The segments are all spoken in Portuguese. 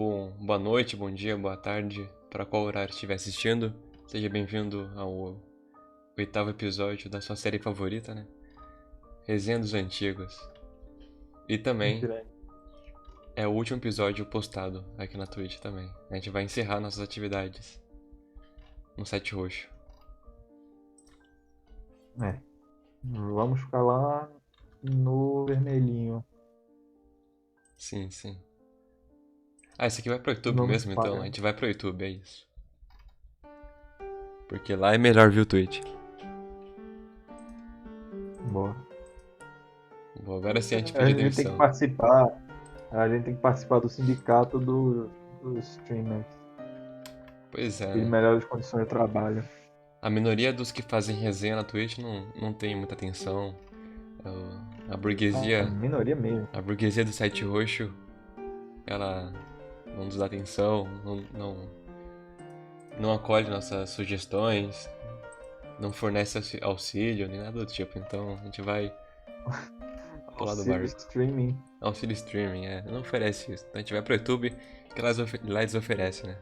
Boa noite, bom dia, boa tarde, para qual horário estiver assistindo. Seja bem-vindo ao oitavo episódio da sua série favorita, né? Resenha dos Antigos. E também Grande. é o último episódio postado aqui na Twitch também. A gente vai encerrar nossas atividades no site roxo. É. Vamos ficar lá no vermelhinho. Sim, sim. Ah, esse aqui vai pro YouTube Vamos mesmo, então. A pagar. gente vai pro YouTube, é isso. Porque lá é melhor, viu, Twitch? Boa. Bom, agora sim a gente A pediu gente tem que demissão. participar. A gente tem que participar do sindicato dos streamers. Pois é, E de né? melhores condições de trabalho. A minoria dos que fazem resenha na Twitch não tem muita atenção. A A burguesia, minoria mesmo. a burguesia do site roxo, ela não nos dá atenção, não acolhe nossas sugestões, não fornece auxílio, nem nada do tipo. Então a gente vai pular do Auxílio barco. streaming. Auxílio streaming, não oferece isso. Então a gente vai pro YouTube, que lá eles oferecem, né?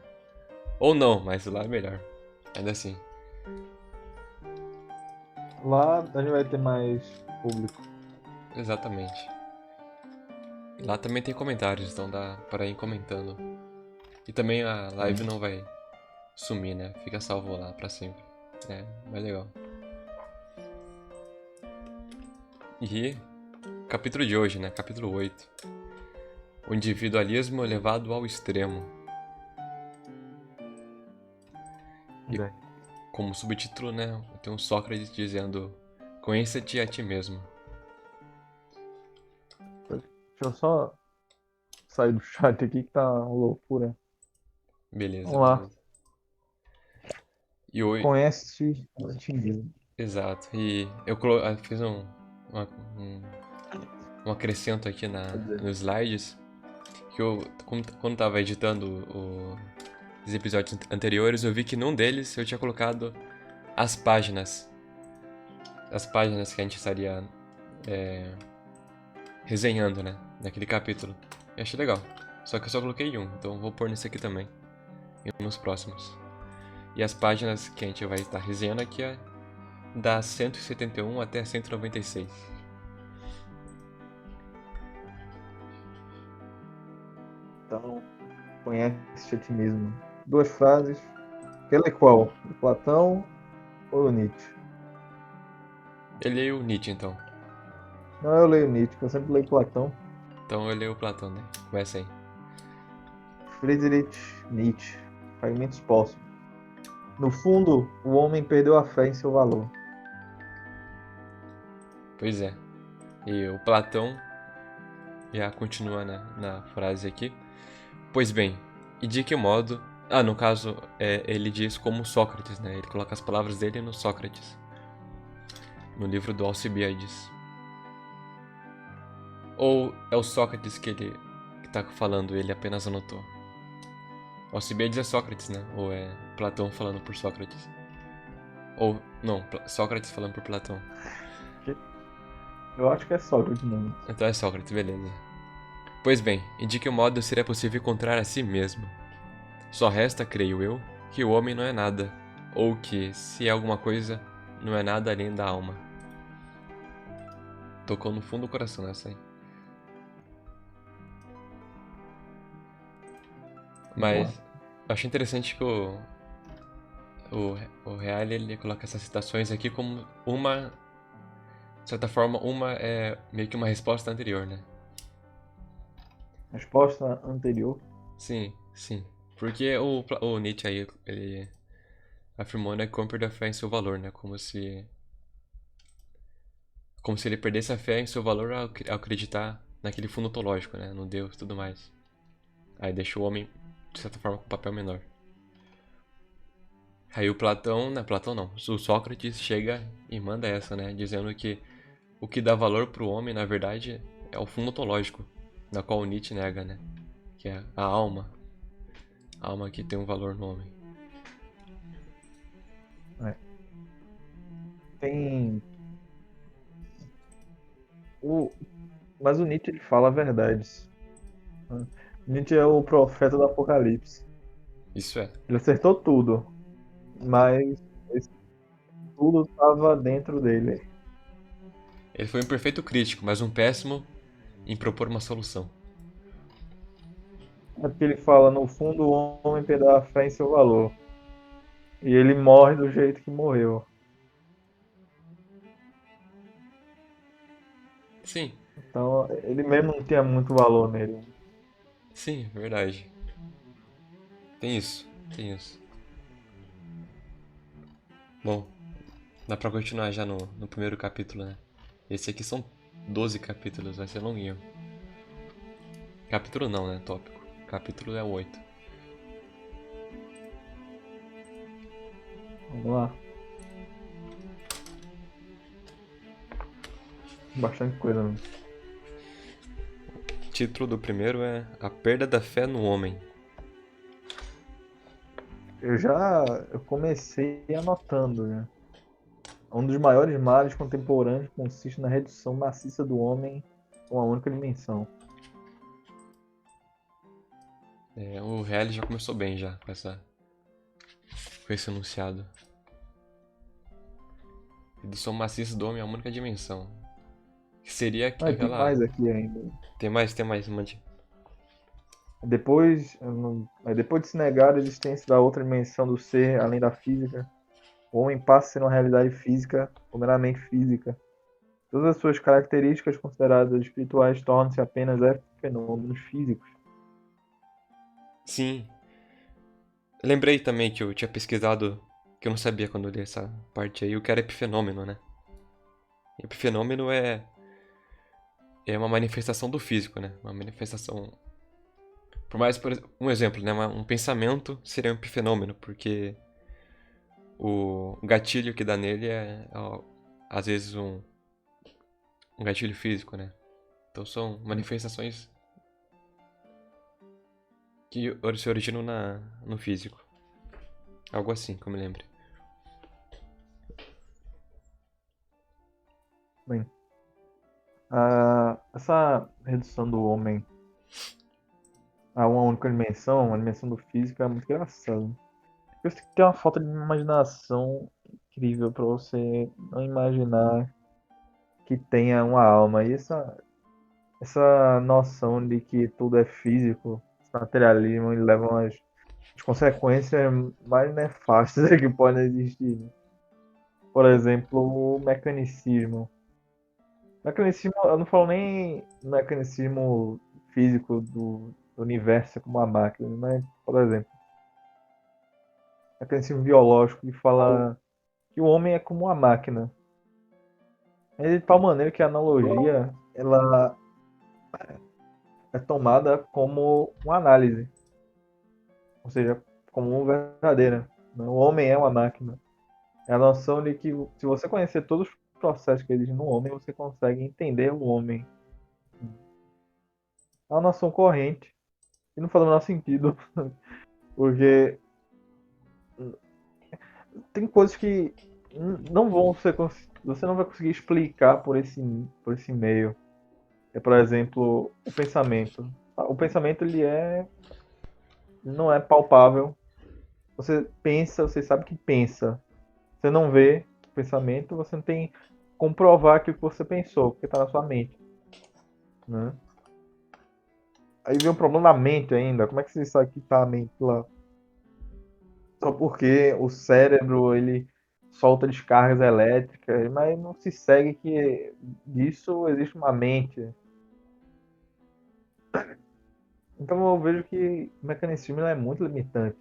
Ou não, mas lá é melhor. Ainda assim. Lá a gente vai ter mais público. Exatamente. E lá também tem comentários, então dá para ir comentando. E também a live Sim. não vai sumir, né? Fica salvo lá pra sempre. É, mais legal. E capítulo de hoje, né? Capítulo 8. O individualismo levado ao extremo. E Grande. como subtítulo, né? Tem um Sócrates dizendo: Conheça-te a ti mesmo. Deixa eu só sair do chat aqui que tá uma loucura. Beleza, Vamos lá. beleza. E hoje. Conhece a ti mesmo. Exato. E eu fiz uma- um, um acrescento aqui Quer dizer, nos slides. Que eu, quando tava editando os episódios anteriores, eu vi que num deles eu tinha colocado as páginas. As páginas que a gente estaria resenhando, né? Naquele capítulo. Eu achei legal. Só que eu só coloquei um, então vou pôr nesse aqui também. E nos próximos. E as páginas que a gente vai estar resenhando aqui é da 171 até 196. então, conhece a ti mesmo. Duas frases. Quer ler qual? Do Platão ou do Nietzsche? Eu leio o Nietzsche, então. Não, eu leio Nietzsche, que eu sempre leio Platão. Então eu leio o Platão, né? Começa aí. Friedrich Nietzsche. Fragmentos póstumos. No fundo, o homem perdeu a fé em seu valor. Pois é. E o Platão já continua na frase aqui. Pois bem, e de que modo. Ah, no caso, ele diz como Sócrates, né? Ele coloca as palavras dele no Sócrates, no livro do Alcibiades. Ou é o Sócrates que tá falando, ele apenas anotou? Alcibiades é Sócrates, né? Ou é Platão falando por Sócrates? Ou, não, Sócrates falando por Platão. Eu acho que é Sócrates mesmo. Então é Sócrates, beleza. Pois bem, e de que modo seria possível encontrar a si mesmo? Só resta, creio eu, que o homem não é nada, ou que, se é alguma coisa, não é nada além da alma. Tocou no fundo do coração essa aí. Mas Boa. eu achei interessante que o Real ele coloca essas citações aqui como uma, de certa forma, uma é meio que uma resposta anterior, né? Resposta anterior. Sim, sim. Porque o Nietzsche aí, ele afirmou, né, que o homem perdeu a fé em seu valor, né? Como se ele perdesse a fé em seu valor ao acreditar naquele fundo ontológico, né? No Deus e tudo mais. Aí deixa o homem, de certa forma, com um papel menor. Aí o Platão, não, Platão não, o Sócrates chega e manda essa, né? Dizendo que o que dá valor pro homem, na verdade, é o fundo ontológico, da qual o Nietzsche nega, né? Que é a alma que tem um valor no homem. É. Tem o, mas o Nietzsche ele fala verdades, né? Nietzsche é o profeta do Apocalipse. Isso é. Ele acertou tudo, mas esse tudo estava dentro dele. Ele foi um perfeito crítico, mas um péssimo em propor uma solução. É porque ele fala, no fundo, o homem perdeu a fé em seu valor. E ele morre do jeito que morreu. Sim, Então, ele mesmo não tinha muito valor nele. sim, verdade. Tem isso, tem isso. Bom, dá pra continuar já no primeiro capítulo, né? Esse aqui são 12 capítulos, vai ser longuinho. Capítulo não, né? Tópico. Capítulo é o 8. Vamos lá. Bastante coisa mesmo. O título do primeiro é A Perda da Fé no Homem. Eu comecei anotando, né? Um dos maiores males contemporâneos consiste na redução maciça do homem a uma única dimensão. É, o Real já começou bem já com esse enunciado. Redução maciça do homem a uma única dimensão. Que seria Ah, e tem aquela. mais aqui ainda. Tem mais, mande. Depois de se negar a existência da outra dimensão do ser além da física, o homem passa a ser uma realidade física ou meramente física. Todas as suas características consideradas espirituais tornam-se apenas fenômenos físicos. Sim. Lembrei também que eu tinha pesquisado, que eu não sabia quando eu li essa parte aí, o que era epifenômeno, né? Epifenômeno é uma manifestação do físico, né? Uma manifestação. Por mais, um exemplo, né? Um pensamento seria um epifenômeno, porque o gatilho que dá nele ó, às vezes, um gatilho físico, né? Então são manifestações que se originam no físico. Algo assim, que eu me lembro. Bem, essa redução do homem a uma única dimensão, uma dimensão do físico, é muito engraçado. Porque você tem que ter uma falta de imaginação incrível para você não imaginar que tenha uma alma. E essa noção de que tudo é físico, esse materialismo, ele leva as consequências mais nefastas que podem existir. Por exemplo, o mecanicismo. Mecanicismo, eu não falo nem mecanicismo físico do universo como a máquina, mas, por exemplo, mecanicismo biológico que fala que o homem é como uma máquina. É de tal maneira que a analogia ela é tomada como uma análise, ou seja, como uma verdadeira. Né? O homem é uma máquina. É a noção de que se você conhecer todos os processos que existem no homem, você consegue entender o homem. É uma noção corrente e não faz o menor sentido, porque tem coisas que não vão ser você não vai conseguir explicar por esse meio. É, por exemplo, o pensamento. O pensamento não é palpável. Você pensa, você sabe que pensa. Você não vê o pensamento, você não tem como provar aquilo que você pensou, porque está na sua mente, né? Aí vem o problema da mente ainda. Como é que você sabe que está a mente lá? Só porque o cérebro ele solta descargas elétricas, mas não se segue que disso existe uma mente. Então eu vejo que o mecanismo é muito limitante.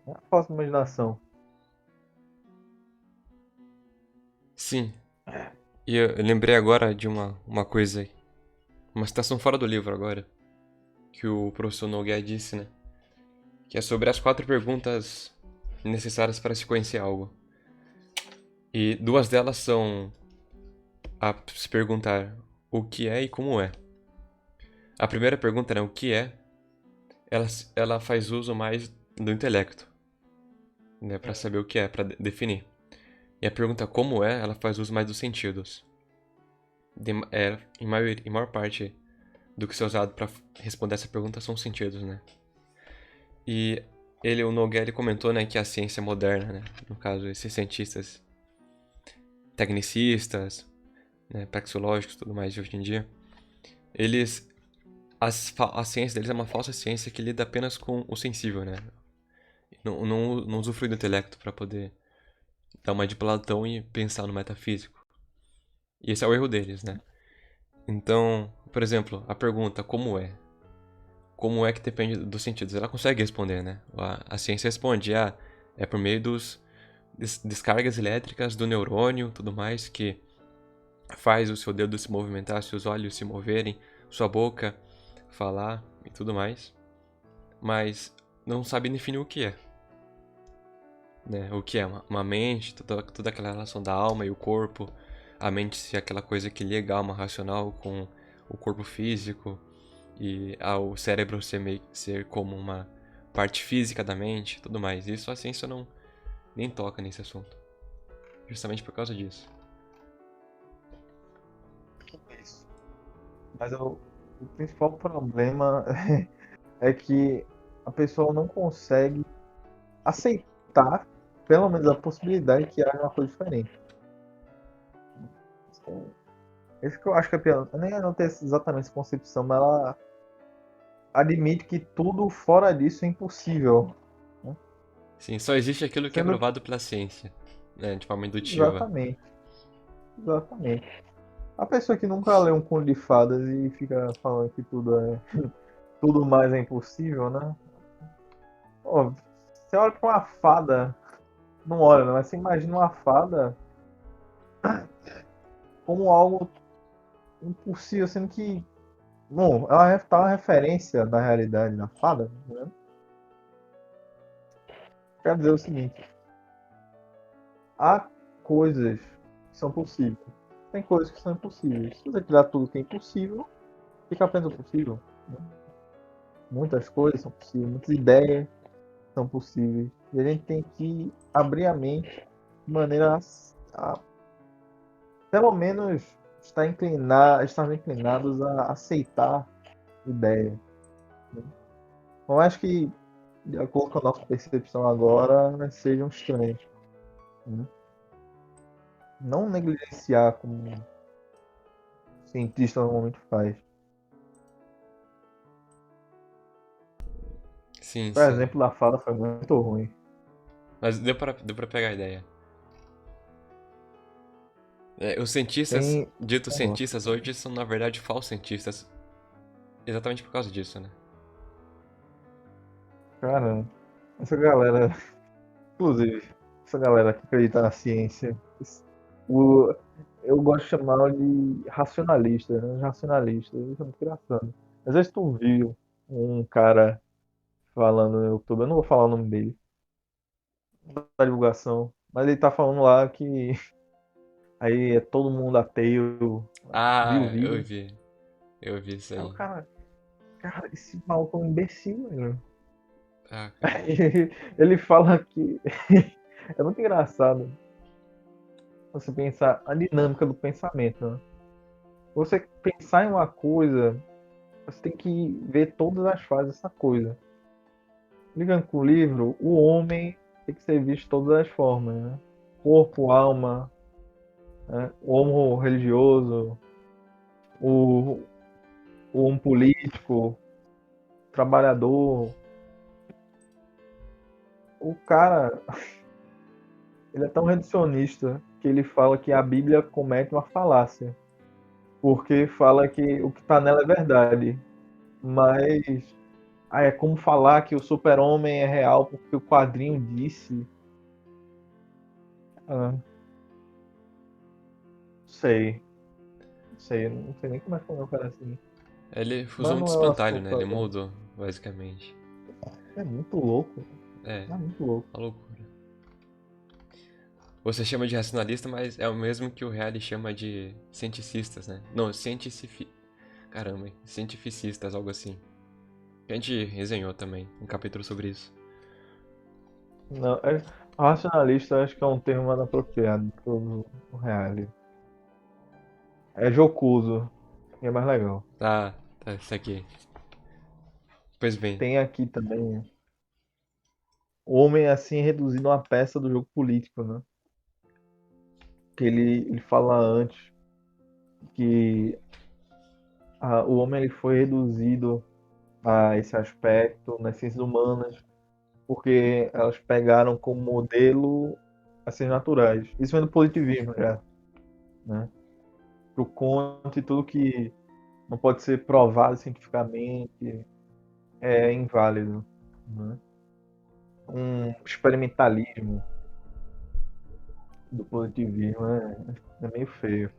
Não é fácil imaginação. Sim. E eu lembrei agora de uma coisa, uma citação fora do livro agora, que o professor Nogueira disse, né? Que é sobre as 4 perguntas necessárias para se conhecer algo. E 2 delas são a se perguntar o que é e como é. A primeira pergunta, né, o que é, ela faz uso mais do intelecto, né, para saber o que é, para definir. E a pergunta como é, ela faz uso mais dos sentidos. Em maior parte do que ser usado para responder essa pergunta são os sentidos, né? E o Nogueira, ele comentou, né, que a ciência moderna, né, no caso, esses cientistas tecnicistas, né, praxeológicos e tudo mais de hoje em dia, eles, a ciência deles é uma falsa ciência que lida apenas com o sensível, né? Não usufrui do intelecto para poder dar uma de Platão e pensar no metafísico. E esse é o erro deles, né? Então, por exemplo, a pergunta como é? Como é que depende dos sentidos? Ela consegue responder, né? A ciência responde, é por meio dos descargas elétricas do neurônio, tudo mais, que faz o seu dedo se movimentar, seus olhos se moverem, sua boca falar e tudo mais. Mas não sabe definir o que é. Né? O que é uma mente, toda aquela relação da alma e o corpo. A mente ser aquela coisa que liga a alma racional com o corpo físico. E ao cérebro ser como uma parte física da mente, tudo mais. Isso a ciência não nem toca nesse assunto. Justamente por causa disso. Isso. Mas o principal problema é que a pessoa não consegue aceitar, pelo menos, a possibilidade que haja uma coisa diferente. Isso que eu acho que é pior. Nem não ter exatamente essa concepção, mas ela admite que tudo fora disso é impossível. Né? Sim, só existe aquilo que é Sendo provado pela ciência, né, de forma indutiva. exatamente, exatamente. A pessoa que nunca lê um conto de fadas e fica falando que tudo mais é impossível, né? Pô, você olha pra uma fada, não olha, né? Mas você imagina uma fada como algo impossível, sendo que, bom, ela tá uma referência da realidade da fada, né? Quer dizer o seguinte, há coisas que são possíveis, tem coisas que são impossíveis. Se você tirar tudo que é impossível, fica apenas o possível. Né? Muitas coisas são possíveis, muitas ideias são possíveis. E a gente tem que abrir a mente de maneira a pelo menos estar inclinados a aceitar ideia. Né? Eu acho que, de acordo com a nossa percepção agora, sejam estranhos. Né? Não negligenciar como o cientista normalmente faz. Sim, Por sim. exemplo, da fala foi muito ruim. Mas deu pra pegar a ideia. É, os cientistas, Tem. ditos cientistas hoje, são na verdade falsos cientistas. Exatamente por causa disso, né? Cara, essa galera, inclusive, essa galera que acredita na ciência, o, eu gosto de chamar de racionalista, né? Racionalista, isso é muito engraçado. Às vezes tu viu um cara falando no YouTube, eu não vou falar o nome dele, da divulgação, mas ele tá falando lá que aí é todo mundo ateu, viu o Ah, vídeo. eu vi isso Aí o aí. cara, esse maluco é um imbecil, velho. Ah, cara. Ele fala que é muito engraçado você pensar a dinâmica do pensamento, né? Você pensar em uma coisa, você tem que ver todas as fases dessa coisa. Ligando com o livro, o homem tem que ser visto de todas as formas, né? Corpo, alma, né? O homo religioso, o, o homo político, trabalhador. O cara, ele é tão reducionista que ele fala que a Bíblia comete uma falácia, porque fala que o que está nela é verdade, mas é como falar que o super-homem é real porque o quadrinho disse. Ah, sei, sei, não sei nem como é que foi um cara assim. Ele Mas fusou um não é o espantalho, assunto né? Ele agora. mudou, basicamente. É muito louco, É, é muito louco. uma loucura. Você chama de racionalista, mas é o mesmo que o Reale chama de cienticistas, né? Não, Caramba, hein? Cientificistas, algo assim. A gente resenhou também um capítulo sobre isso. Não, racionalista eu acho que é um termo mais apropriado pro reality. É jocoso, e é mais legal. Tá, Tá, isso aqui. Pois bem. Tem aqui também o homem assim reduzindo uma peça do jogo político, né? Que ele fala antes que o homem ele foi reduzido a esse aspecto nas ciências humanas porque elas pegaram como modelo as ciências naturais. Isso vem do positivismo já, né? Pro Kant, tudo que não pode ser provado cientificamente é inválido, né? Um experimentalismo do positivismo é meio feio.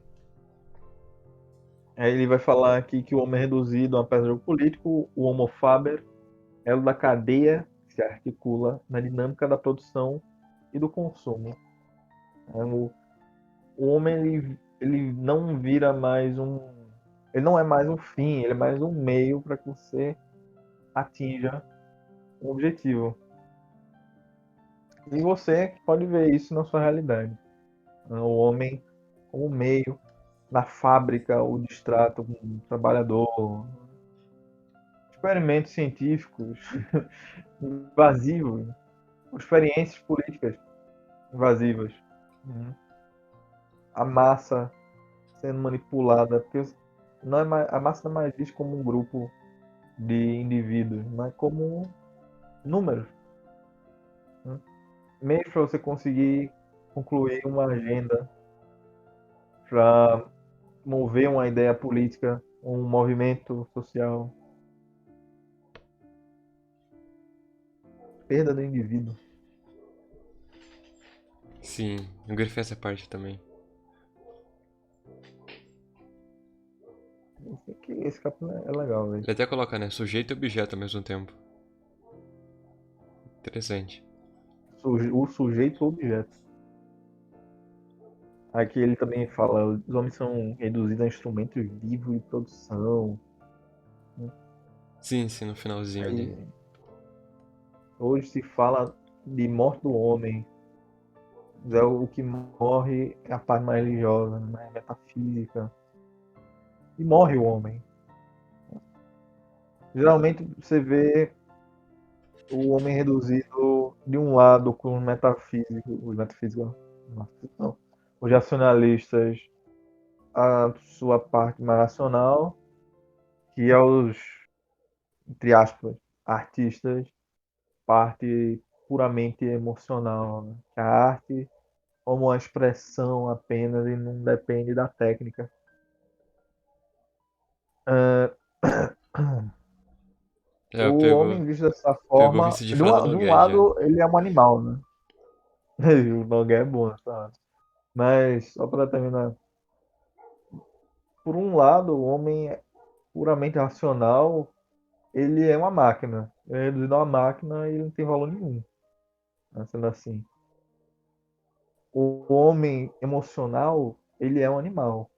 Aí ele vai falar aqui que o homem é reduzido a uma peça de jogo político, o homo faber, elo da cadeia que se articula na dinâmica da produção e do consumo. O homem ele não vira mais ele não é mais um fim, ele é mais um meio para que você atinja um objetivo. E você pode ver isso na sua realidade. O homem como meio, na fábrica, o distrato com o trabalhador, experimentos científicos invasivos, experiências políticas invasivas, né? A massa sendo manipulada, porque não é mais, a massa não é mais vista como um grupo de indivíduos, mas como números, né? Meios para você conseguir concluir uma agenda, para mover uma ideia política, um movimento social. Perda do indivíduo. Sim, eu grifei essa parte também. Esse capítulo é legal, velho. Ele até coloca, né? Sujeito e objeto ao mesmo tempo. Interessante. O sujeito ou objeto. Aqui ele também fala, os homens são reduzidos a instrumentos vivos de produção. Sim, sim, no finalzinho ali. Aí, hoje se fala de morte do homem. O que morre é a parte mais religiosa, mais metafísica. E morre o homem. Geralmente você vê o homem reduzido de um lado com os metafísicos, não, os racionalistas, a sua parte mais racional, que é os, entre aspas, artistas, parte puramente emocional, né? Que a arte como uma expressão apenas e não depende da técnica. Ah, É, o homem visto dessa pegou o forma, vice de falar do de um Nogués já. lado ele é um animal, né? O Nogueira é bom, sabe? Mas só para terminar, por um lado, o homem é puramente racional, ele é uma máquina. Ele é reduzido a uma máquina e ele não tem valor nenhum, né? Sendo assim. O homem emocional, ele é um animal.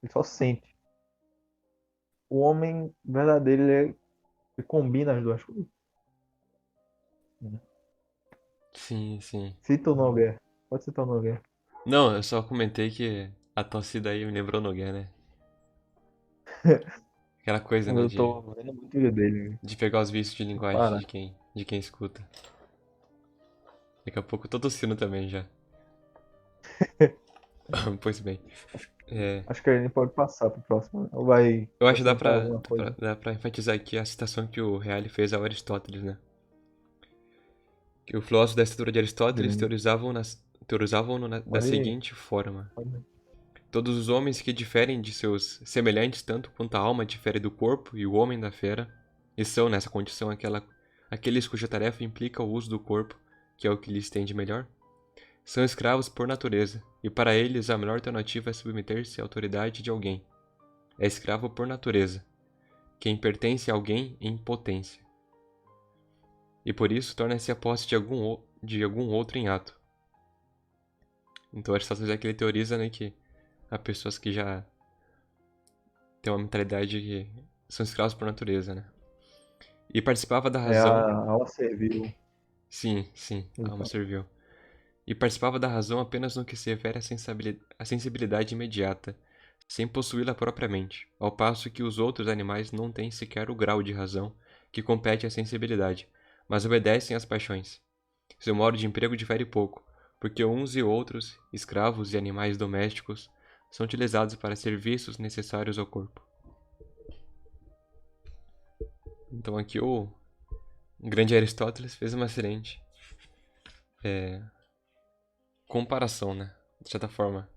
Ele só sente. O homem verdadeiro, ele combina as duas coisas, né? Sim, sim. Cita o Nogueira. Pode citar o Nogueira. Não, eu só comentei que a torcida aí me lembrou o Nogués, né? Aquela coisa, né, Eu tô vendo muito vídeo dele. de pegar os vícios de Não linguagem para. de quem escuta. Daqui a pouco eu tô tossindo também já. Pois bem. É, Acho que a gente pode passar pro próximo, né? Ou vai eu acho que acrescentar alguma coisa? dá pra enfatizar aqui a citação que o Reale fez ao Aristóteles, né? Que o filósofo da estrutura de Aristóteles Grande. da Pode, seguinte forma: pode. todos os homens que diferem de seus semelhantes tanto quanto a alma difere do corpo e o homem da fera, e são, nessa condição, aqueles cuja tarefa implica o uso do corpo, que é o que lhes tem de melhor, são escravos por natureza, e para eles a melhor alternativa é submeter-se à autoridade de alguém. É escravo por natureza, quem pertence a alguém em potência. E por isso torna-se a posse de algum outro em ato. Então Aristóteles é que ele teoriza, né, que há pessoas que já têm uma mentalidade que são escravos por natureza, né? E participava da É, a razão. aula serviu. Sim, sim, a Ele alma fala. serviu. E participava da razão apenas no que se refere à sensibilidade imediata, sem possuí-la propriamente, ao passo que os outros animais não têm sequer o grau de razão que compete à sensibilidade, mas obedecem às paixões. Seu modo de emprego difere pouco, porque uns e outros, escravos e animais domésticos, são utilizados para serviços necessários ao corpo. Então aqui o grande Aristóteles fez uma excelente comparação, né? De certa forma,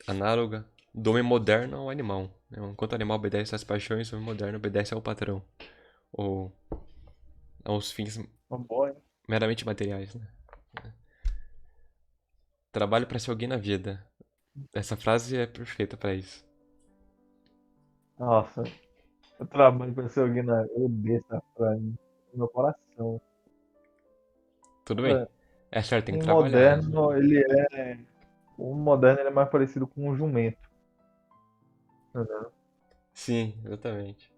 análoga do homem moderno ao animal. Enquanto o animal obedece às paixões, o homem moderno obedece ao patrão, ou aos fins Uma boa, hein? meramente materiais, né? Trabalho para ser alguém na vida. Essa frase é perfeita para isso. Nossa, eu trabalho pra ser alguém na. Eu odeio essa frase no meu coração. Tudo bem. Cara, É certo, tem um que trabalhar. moderno, ele é. O moderno ele é mais parecido com um jumento. Entendeu? Sim, exatamente.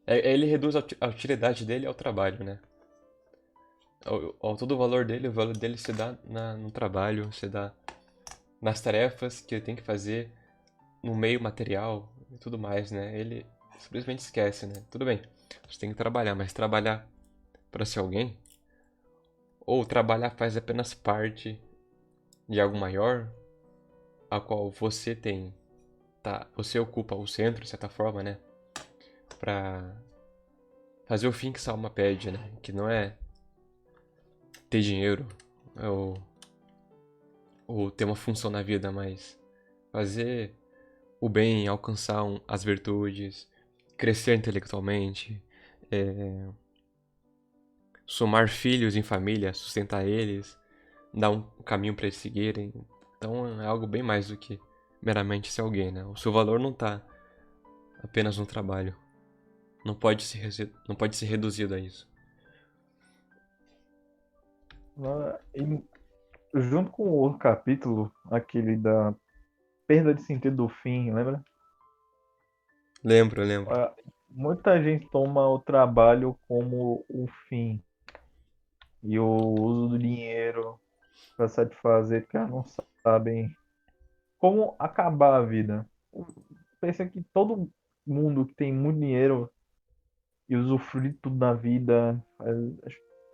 Ele reduz a utilidade dele ao trabalho, né? Todo o valor dele se dá no trabalho, se dá nas tarefas que ele tem que fazer, no meio material e tudo mais, né? Ele simplesmente esquece, né? Tudo bem, você tem que trabalhar, mas trabalhar para ser alguém? Ou trabalhar faz apenas parte de algo maior, a qual você tem, tá? Você ocupa o centro, de certa forma, né? Pra fazer o fim que sua alma pede, né? Que não é ter dinheiro, ou, ou ter uma função na vida, mas fazer o bem, alcançar as virtudes, crescer intelectualmente, é, somar filhos em família, sustentar eles, dar um caminho para eles seguirem. Então é algo bem mais do que meramente ser alguém, né? O seu valor não está apenas no trabalho. Não pode ser reduzido a isso. E junto com o outro capítulo, aquele da perda de sentido do fim, lembra? Lembro, lembro. Ah, muita gente toma o trabalho como o fim e o uso do dinheiro para satisfazer, porque elas não sabem como acabar a vida. Pensa que todo mundo que tem muito dinheiro e usufrui de tudo na vida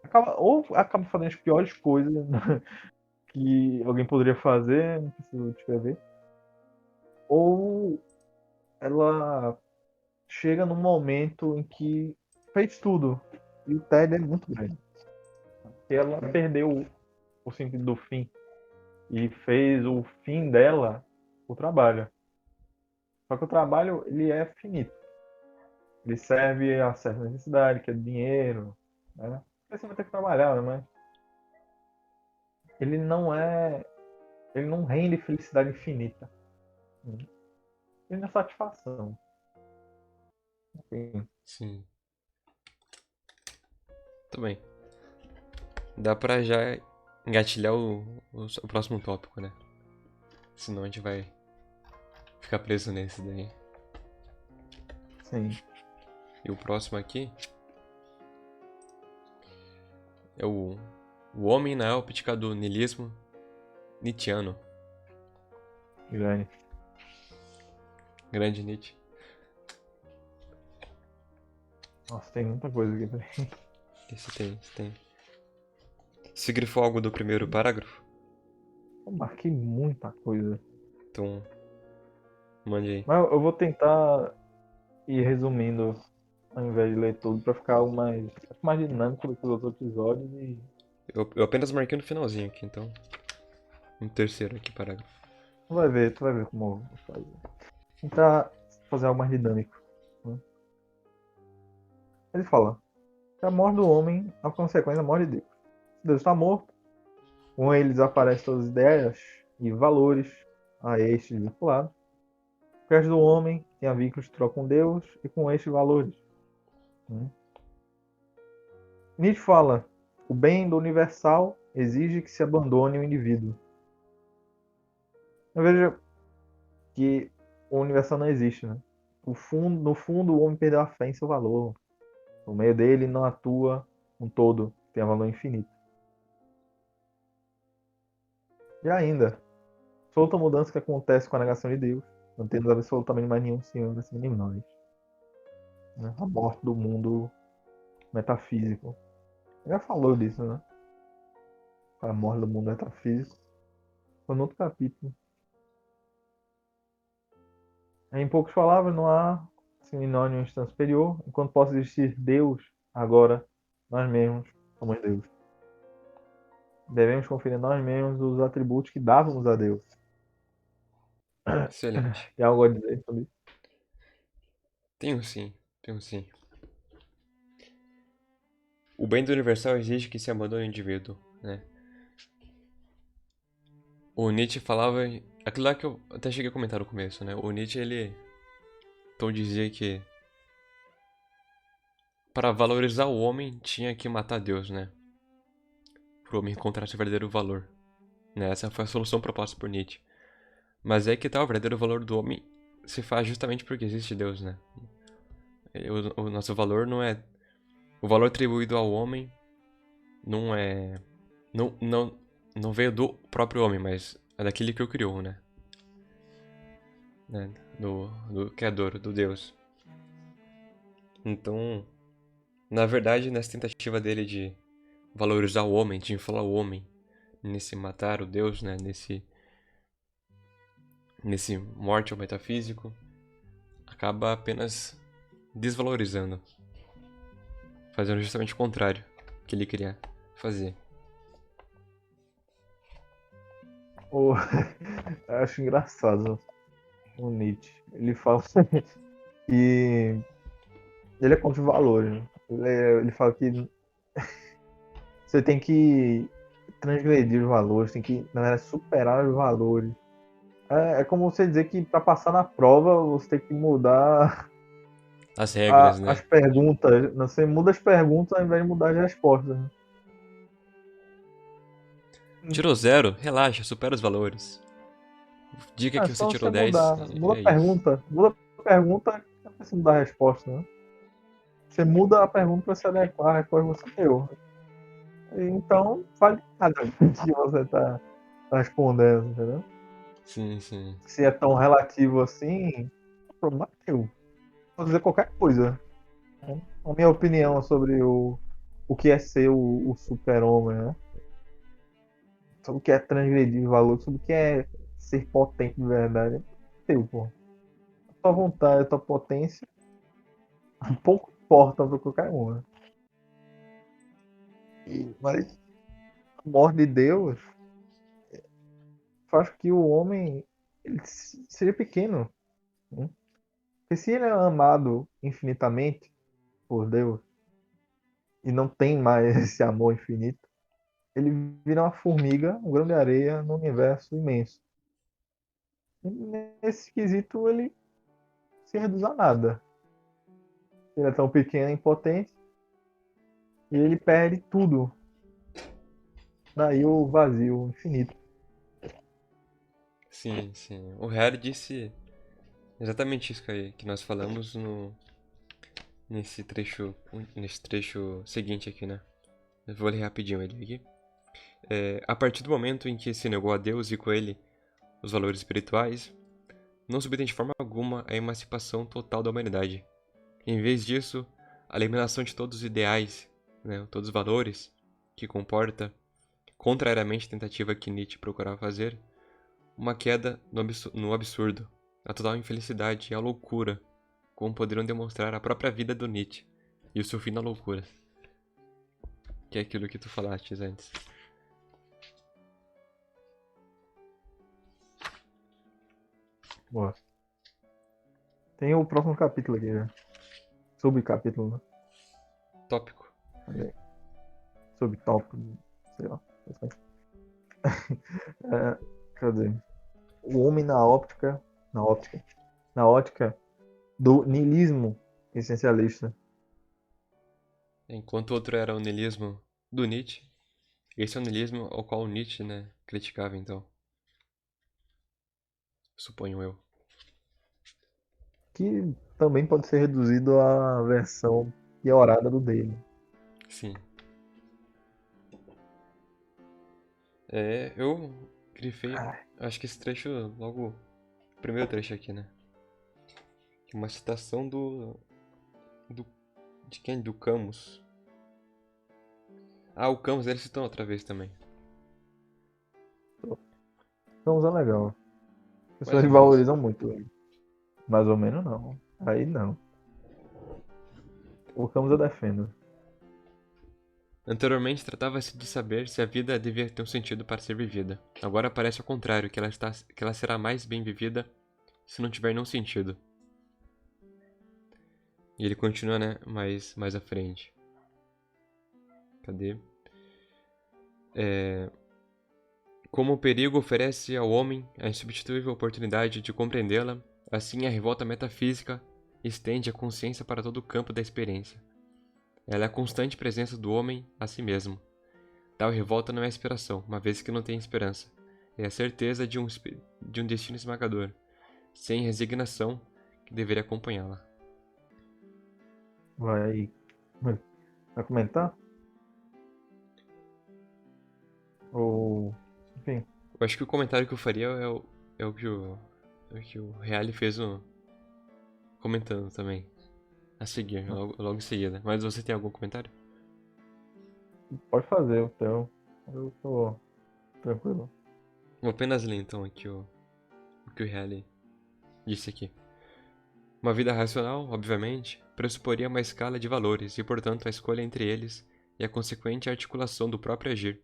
acaba fazendo as piores coisas que alguém poderia fazer, não preciso descrever, ou ela chega num momento em que fez tudo e o tédio é muito grande. E ela perdeu o sentido do fim e fez o fim dela o trabalho. Só que o trabalho ele é finito. Ele serve a certa necessidade, que é dinheiro, né? Você vai ter que trabalhar, né? Mas ele não é, ele não rende felicidade infinita. Né? Ele não é satisfação. Enfim, Sim. Tudo bem. Dá pra já engatilhar o próximo tópico, né? Senão a gente vai ficar preso nesse daí. sim, E o próximo aqui é o homem na óptica do niilismo Nietzscheano. grande. Grande Nietzsche. Nossa, tem muita coisa aqui. Peraí. Esse tem, esse tem. Se grifou algo do primeiro parágrafo? Eu marquei muita coisa. Então, mande aí. Mas eu vou tentar ir resumindo ao invés de ler tudo para ficar algo mais dinâmico do que os outros episódios e Eu apenas marquei no finalzinho aqui, então. No terceiro aqui, parágrafo. tu vai ver como eu vou fazer. Tentar fazer algo mais dinâmico. Né? Ele fala que a morte do homem é a consequência da morte de Deus. Se Deus está morto, com ele desaparecem todas as ideias e valores a estes vinculados. O resto do homem tem a vínculos com Deus e com estes valores. Né? Nietzsche fala: o bem do universal exige que se abandone o indivíduo. Eu vejo que o universal não existe, né? No fundo, o homem perdeu a fé em seu valor. No meio dele não atua um todo, que tem um valor infinito. E ainda, absoluta mudança que acontece com a negação de Deus. Não temos absolutamente mais nenhum Senhor acima de nós. Né? A morte do mundo metafísico. Ele já falou disso, né? A morte do mundo metafísico. Foi no outro capítulo. Em poucas palavras, não há sinônimo de instância superior. Enquanto possa existir Deus, agora nós mesmos somos Deus. Devemos conferir nós mesmos os atributos que dávamos a Deus. Excelente. Tem algo a dizer sobre isso? Tenho sim, tenho sim. O bem do universal exige que se abandone o indivíduo, né? O Nietzsche falava... Aquilo lá que eu até cheguei a comentar no começo, né? O Nietzsche, ele... Então dizia que... Para valorizar o homem, tinha que matar Deus, né? Para o homem encontrar seu verdadeiro valor. Né? Essa foi a solução proposta por Nietzsche. Mas é que tá, o verdadeiro valor do homem se faz justamente porque existe Deus, né? O nosso valor não é... O valor atribuído ao homem não é... Não veio do próprio homem, mas é daquele que o criou, né? Do Criador, do Deus. Então, na verdade, nessa tentativa dele de valorizar o homem, de inflar o homem, nesse matar o Deus, né? Nesse morte ao metafísico, acaba apenas desvalorizando, fazendo justamente o contrário que ele queria fazer. Eu acho engraçado o Nietzsche. Ele fala que ele é contra os valores. Né? Ele fala que você tem que transgredir os valores, tem que, na verdade, superar os valores. É como você dizer que para passar na prova você tem que mudar As regras, né? as perguntas. Você muda as perguntas ao invés de mudar as respostas. Né? Tirou 0, relaxa, supera os valores. Diga É que você só você tirou 10, mudar. e Muda a é isso. pergunta. Muda a pergunta pra você mudar a resposta. Né? Você muda a pergunta para se adequar à resposta que você deu. Então, vale nada que você tá respondendo, entendeu? Sim, sim. Se é tão relativo assim, o problema é teu. Pode dizer qualquer coisa. Né? A minha opinião sobre o que é ser o super-homem, né? Sobre o que é transgredir os valores, sobre o que é ser potente de verdade. É teu, pô. A tua vontade, a tua potência, pouco importa pra qualquer um. Né? Mas a morte de Deus faz que o homem ele seja pequeno. Né? Porque se ele é amado infinitamente por Deus e não tem mais esse amor infinito, ele vira uma formiga, um grão de areia no universo imenso. E nesse quesito ele se reduz a nada. Ele é tão pequeno e impotente e ele perde tudo. Daí o vazio o infinito. Sim, sim. O Harry disse exatamente isso que nós falamos nesse trecho seguinte aqui, né? Eu vou ler rapidinho ele aqui. A partir do momento em que se negou a Deus e com ele os valores espirituais, não subtém de forma alguma a emancipação total da humanidade. Em vez disso, a eliminação de todos os ideais, né, todos os valores que comporta, contrariamente à tentativa que Nietzsche procurava fazer, uma queda no absurdo, a total infelicidade e a loucura, como poderiam demonstrar a própria vida do Nietzsche e o seu fim na loucura. Que é aquilo que tu falaste antes. Boa. Tem o próximo capítulo aqui, né? Subcapítulo, né? Tópico. Subtópico, sei lá. É, cadê? O homem na ótica do niilismo essencialista. Enquanto o outro era o niilismo do Nietzsche, esse é o niilismo ao qual o Nietzsche, né, criticava então. Suponho eu. Que também pode ser reduzido à versão piorada do dele. Sim. Eu grifei. Acho que esse trecho, logo. O primeiro trecho aqui, né? Uma citação de quem? Do Camus. Ah, o Camus ele citou outra vez também. Então é legal. As Mais pessoas ou menos. valorizam muito ele. Mais ou menos não. Aí não. O Camus eu defendo. Anteriormente tratava-se de saber se a vida devia ter um sentido para ser vivida. Agora parece ao contrário, que ela será mais bem vivida se não tiver nenhum sentido. E ele continua, né, mais à frente. Cadê? Como o perigo oferece ao homem a insubstituível oportunidade de compreendê-la, assim a revolta metafísica estende a consciência para todo o campo da experiência. Ela é a constante presença do homem a si mesmo. Tal revolta não é aspiração, uma vez que não tem esperança. É a certeza de um destino esmagador, sem resignação que deveria acompanhá-la. Vai. Vai comentar? Ou. Enfim. Eu acho que o comentário que eu faria é o que o Reale fez comentando também. A seguir, logo em seguida. Mas você tem algum comentário? Pode fazer o teu. Eu tô tranquilo. Vou apenas ler então aqui o que o Reale disse aqui. Uma vida racional, obviamente, pressuporia uma escala de valores e, portanto, a escolha entre eles e a consequente articulação do próprio agir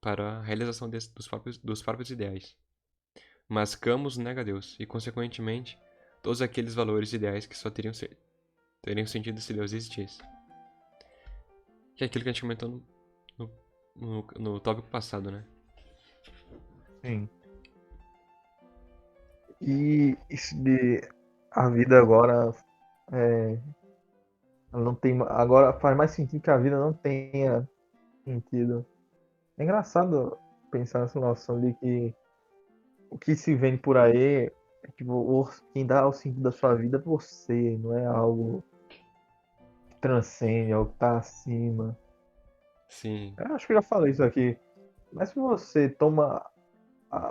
para a realização dos próprios ideais. Mas Camus nega Deus e, consequentemente, todos aqueles valores ideais que só teriam sentido se Deus existisse. Que é aquilo que a gente comentou no tópico passado, né? Sim. E isso de a vida agora é, ela não tem. Agora faz mais sentido que a vida não tenha sentido. É engraçado pensar nessa noção de que o que se vende por aí é que quem dá o sentido da sua vida é você, não é algo que transcende, algo que tá acima. Sim, Eu acho que eu já falei isso aqui. Mas se você toma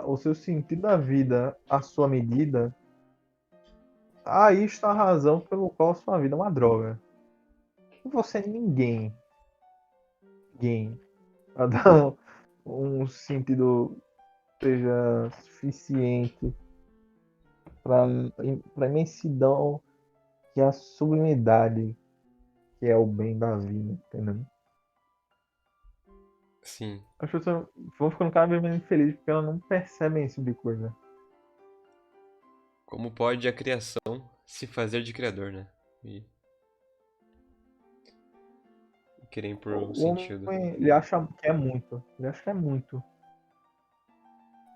o seu sentido da vida à sua medida, aí está a razão pelo qual a sua vida é uma droga. Você é ninguém, ninguém, para dar um sentido que seja suficiente para a imensidão que é a sublimidade que é o bem da vida, entendeu? sim. As pessoas vão ficando cada vez mais infelizes porque elas não percebem esse tipo de coisa. Como pode a criação se fazer de criador, né? E querer impor um O sentido. homem, ele acha que é muito. Ele acha que é muito.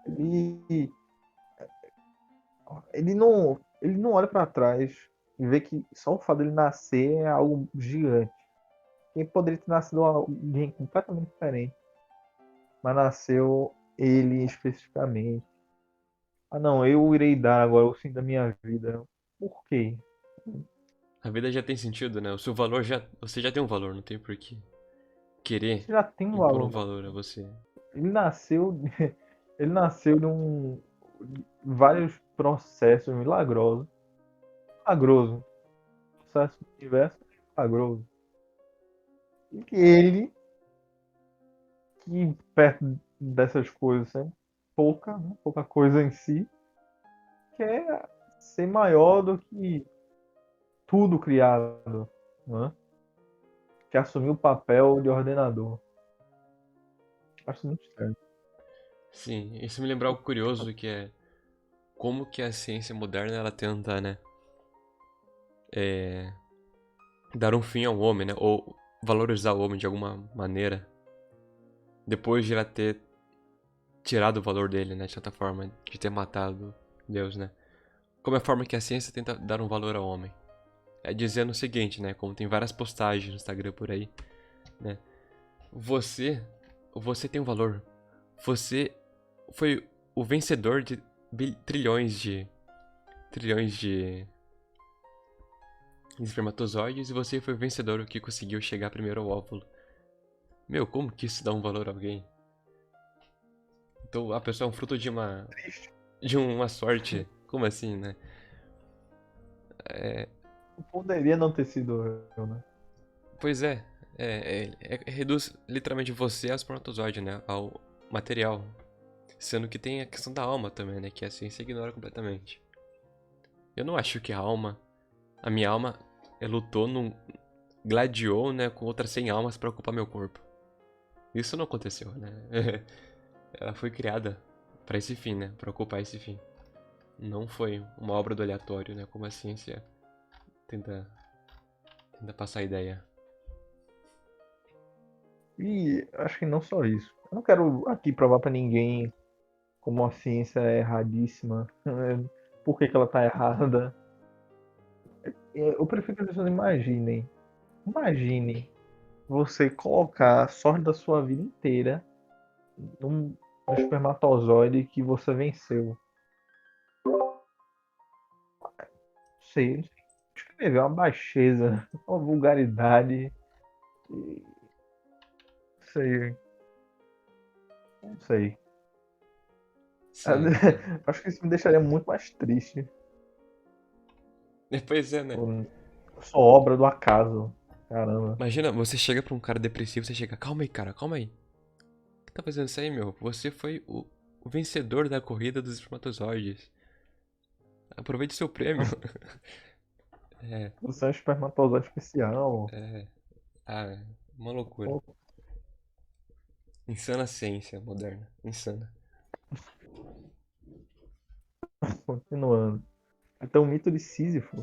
Ele, ele não olha para trás e vê que só o fato dele nascer é algo gigante. Quem poderia ter nascido alguém completamente diferente, mas nasceu ele especificamente. Ah, não, eu irei dar agora o fim da minha vida. Por quê? A vida já tem sentido, né? O seu valor já. Você já tem um valor, não tem por que querer Você já tem um impor um valor. valor a você. Ele nasceu, ele nasceu de vários processos milagrosos. Milagroso. Processo do universo milagroso. E ele, que perto dessas coisas, é pouca, né? Pouca coisa em si, quer ser maior do que tudo criado, né? Que assumiu o papel de ordenador. Acho muito estranho. Sim, isso me lembra algo curioso que é como que a ciência moderna ela tenta, né? Dar um fim ao homem, né? Ou valorizar o homem de alguma maneira. Depois de ela ter tirado o valor dele, né? De certa forma, de ter matado Deus, né? Como é a forma que a ciência tenta dar um valor ao homem? É dizendo o seguinte, né? Como tem várias postagens no Instagram por aí, né? Você, você tem um valor. Você foi o vencedor de trilhões de espermatozoides e você foi o vencedor que conseguiu chegar primeiro ao óvulo. Meu, como que isso dá um valor a alguém? Então a pessoa é um fruto de uma Triste. sorte. Como assim, né? Poderia não ter sido eu, né? Pois é. Reduz literalmente você a espermatozoide, né? Ao material. Sendo que tem a questão da alma também, né? Que a ciência ignora completamente. Eu não acho que a minha alma, lutou gladiou, né? Com outras 100 almas pra ocupar meu corpo. Isso não aconteceu, né? Ela foi criada pra esse fim, né? Pra ocupar esse fim. Não foi uma obra do aleatório, né? Como a ciência tenta, tenta passar a ideia. E acho que não só isso. Eu não quero aqui provar pra ninguém como a ciência é erradíssima, por que que ela tá errada. Eu prefiro que as pessoas imaginem. Imagine você colocar a sorte da sua vida inteira num espermatozoide que você venceu. Sei, escrever uma baixeza, uma vulgaridade. e- Sei, não sei. Sim. Acho que isso me deixaria muito mais triste. Pois é, né? Eu sou obra do acaso. Caramba. Imagina, você chega pra um cara depressivo, você chega, calma aí, cara, calma aí. O que tá fazendo isso aí, meu? Você foi o vencedor da corrida dos espermatozoides. Aproveite seu prêmio. É, Você é um espermatozoide especial. é. Ah, é uma loucura. Pô, Insana ciência moderna. Insana. continuando. Então, o mito de Sísifo.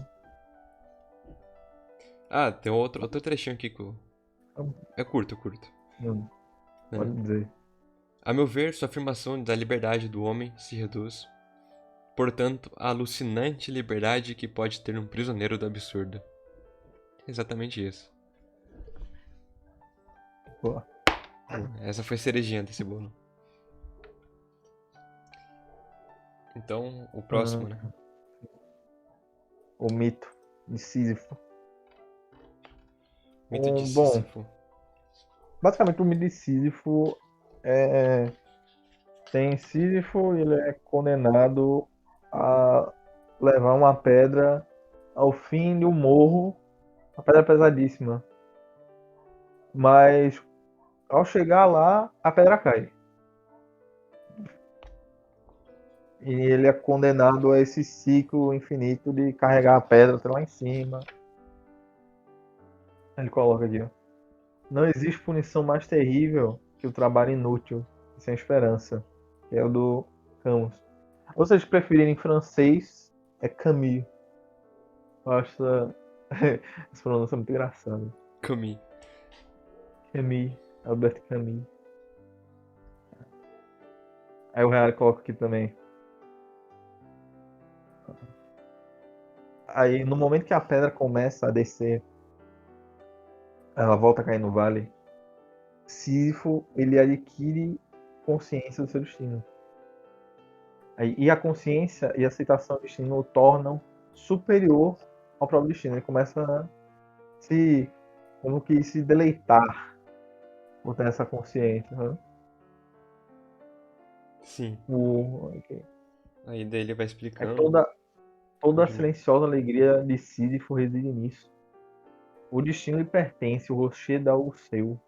Ah, tem outro trechinho aqui que é curto, curto. Não, Né? pode dizer. A meu ver, sua afirmação da liberdade do homem se reduz, portanto, à alucinante liberdade que pode ter um prisioneiro do absurdo. Exatamente isso. Pô, Essa foi a cerejinha desse bolo. Então, o próximo, né? ah, o mito de Sísifo. Mito de Bom, Sísifo. basicamente o mito de Sísifo é. Tem Sísifo e ele é condenado a levar uma pedra ao fim de um morro, uma pedra pesadíssima. Mas ao chegar lá, a pedra cai. E ele é condenado a esse ciclo infinito de carregar a pedra até lá em cima. Ele coloca aqui, ó. Não existe punição mais terrível que o trabalho inútil e sem esperança. Que é o do Camus. Ou se vocês preferirem em francês, é Camus. Eu acho essa pronúncia muito engraçada. Comi. Camus, Albert Camus. Aí o Real coloca aqui também. Aí no momento que a pedra começa a descer, ela volta a cair no vale. Sísifo, ele adquire consciência do seu destino. E a consciência e a aceitação do destino o tornam superior ao próprio destino. Ele começa a se, como que se deleitar por ter essa consciência. Né? Sim. Ok. Aí daí ele vai Aí explicando. toda a Continua. silenciosa alegria de Sísifo reside nisso. O destino lhe pertence, o rocher dá o seu.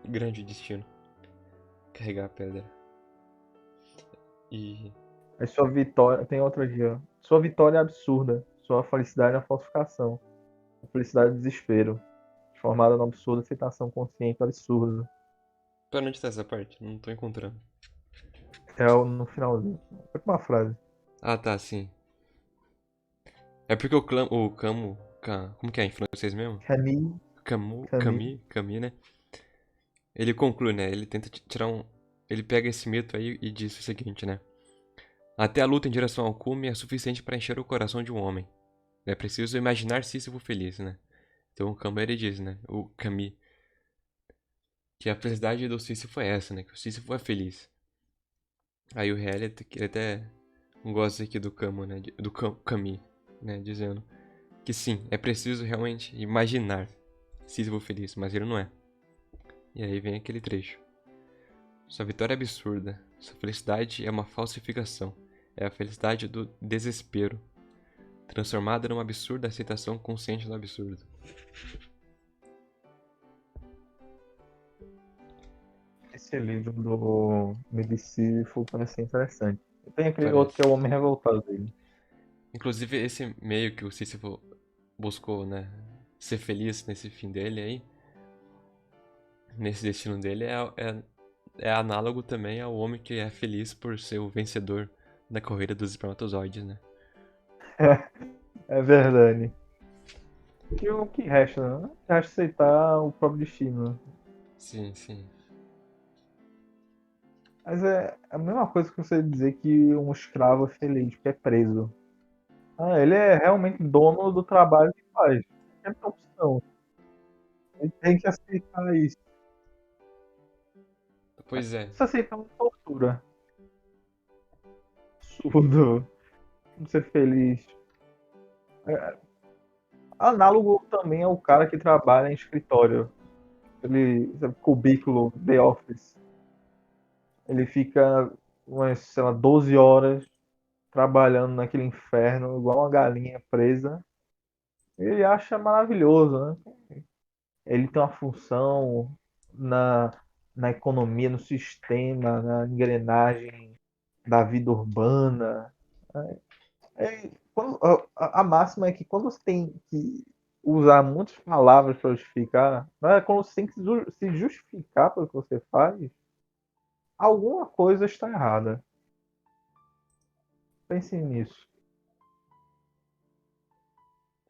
Grande destino. Carregar a pedra. E. Aí sua vitória, tem outra aqui, ó. Sua vitória é absurda, sua felicidade é uma falsificação. A felicidade é desespero, formada na absurda aceitação consciente do absurdo. Pra onde tá essa parte? Não tô encontrando. No finalzinho. Foi uma frase. Ah, tá, sim. É porque o Camo. Como que é em francês mesmo? Camille, Camille. Camus, né? Ele conclui, né? Ele tenta tirar um. Ele pega esse mito aí e diz o seguinte, né? Até a luta em direção ao cume é suficiente para encher o coração de um homem. É preciso imaginar Sísifo feliz, né? Então o Camus ele diz, né? O Camus. Que a felicidade do Sísifo é essa, né? Que o Sísifo é feliz. Aí o Real ele até gosta aqui do Camus, né? Do Camus, né? Dizendo que sim, é preciso realmente imaginar Sísifo feliz, mas ele não é. E aí vem aquele trecho. Sua vitória é absurda. Sua felicidade é uma falsificação. É a felicidade do desespero, transformada numa absurda aceitação consciente do absurdo. Esse livro do Mid Sísifo parece ser interessante. Tem aquele outro que é Parece. o Homem Revoltado dele. Inclusive, esse meio que o Sísifo buscou, né, ser feliz nesse fim dele aí, nesse destino dele, é análogo também ao homem que é feliz por ser o vencedor da corrida dos espermatozoides, né? É verdade. E o que resta, né? Resta aceitar o próprio destino, né? Sim, sim. Mas é a mesma coisa que você dizer que um escravo é feliz porque é preso. Ah, ele é realmente dono do trabalho que faz. Não tem opção. Ele tem que aceitar isso. Pois é. Se aceitar uma tortura. Absurdo. Não ser feliz. Análogo também ao cara que trabalha em escritório. Ele, sabe, cubículo, The Office. Ele fica umas, sei lá, 12 horas trabalhando naquele inferno, igual uma galinha presa. Ele acha maravilhoso, né? Ele tem uma função na, na economia, no sistema, na engrenagem da vida urbana. A máxima é que quando você tem que usar muitas palavras para justificar, né, quando você tem que se justificar pelo que você faz, alguma coisa está errada. Pense nisso.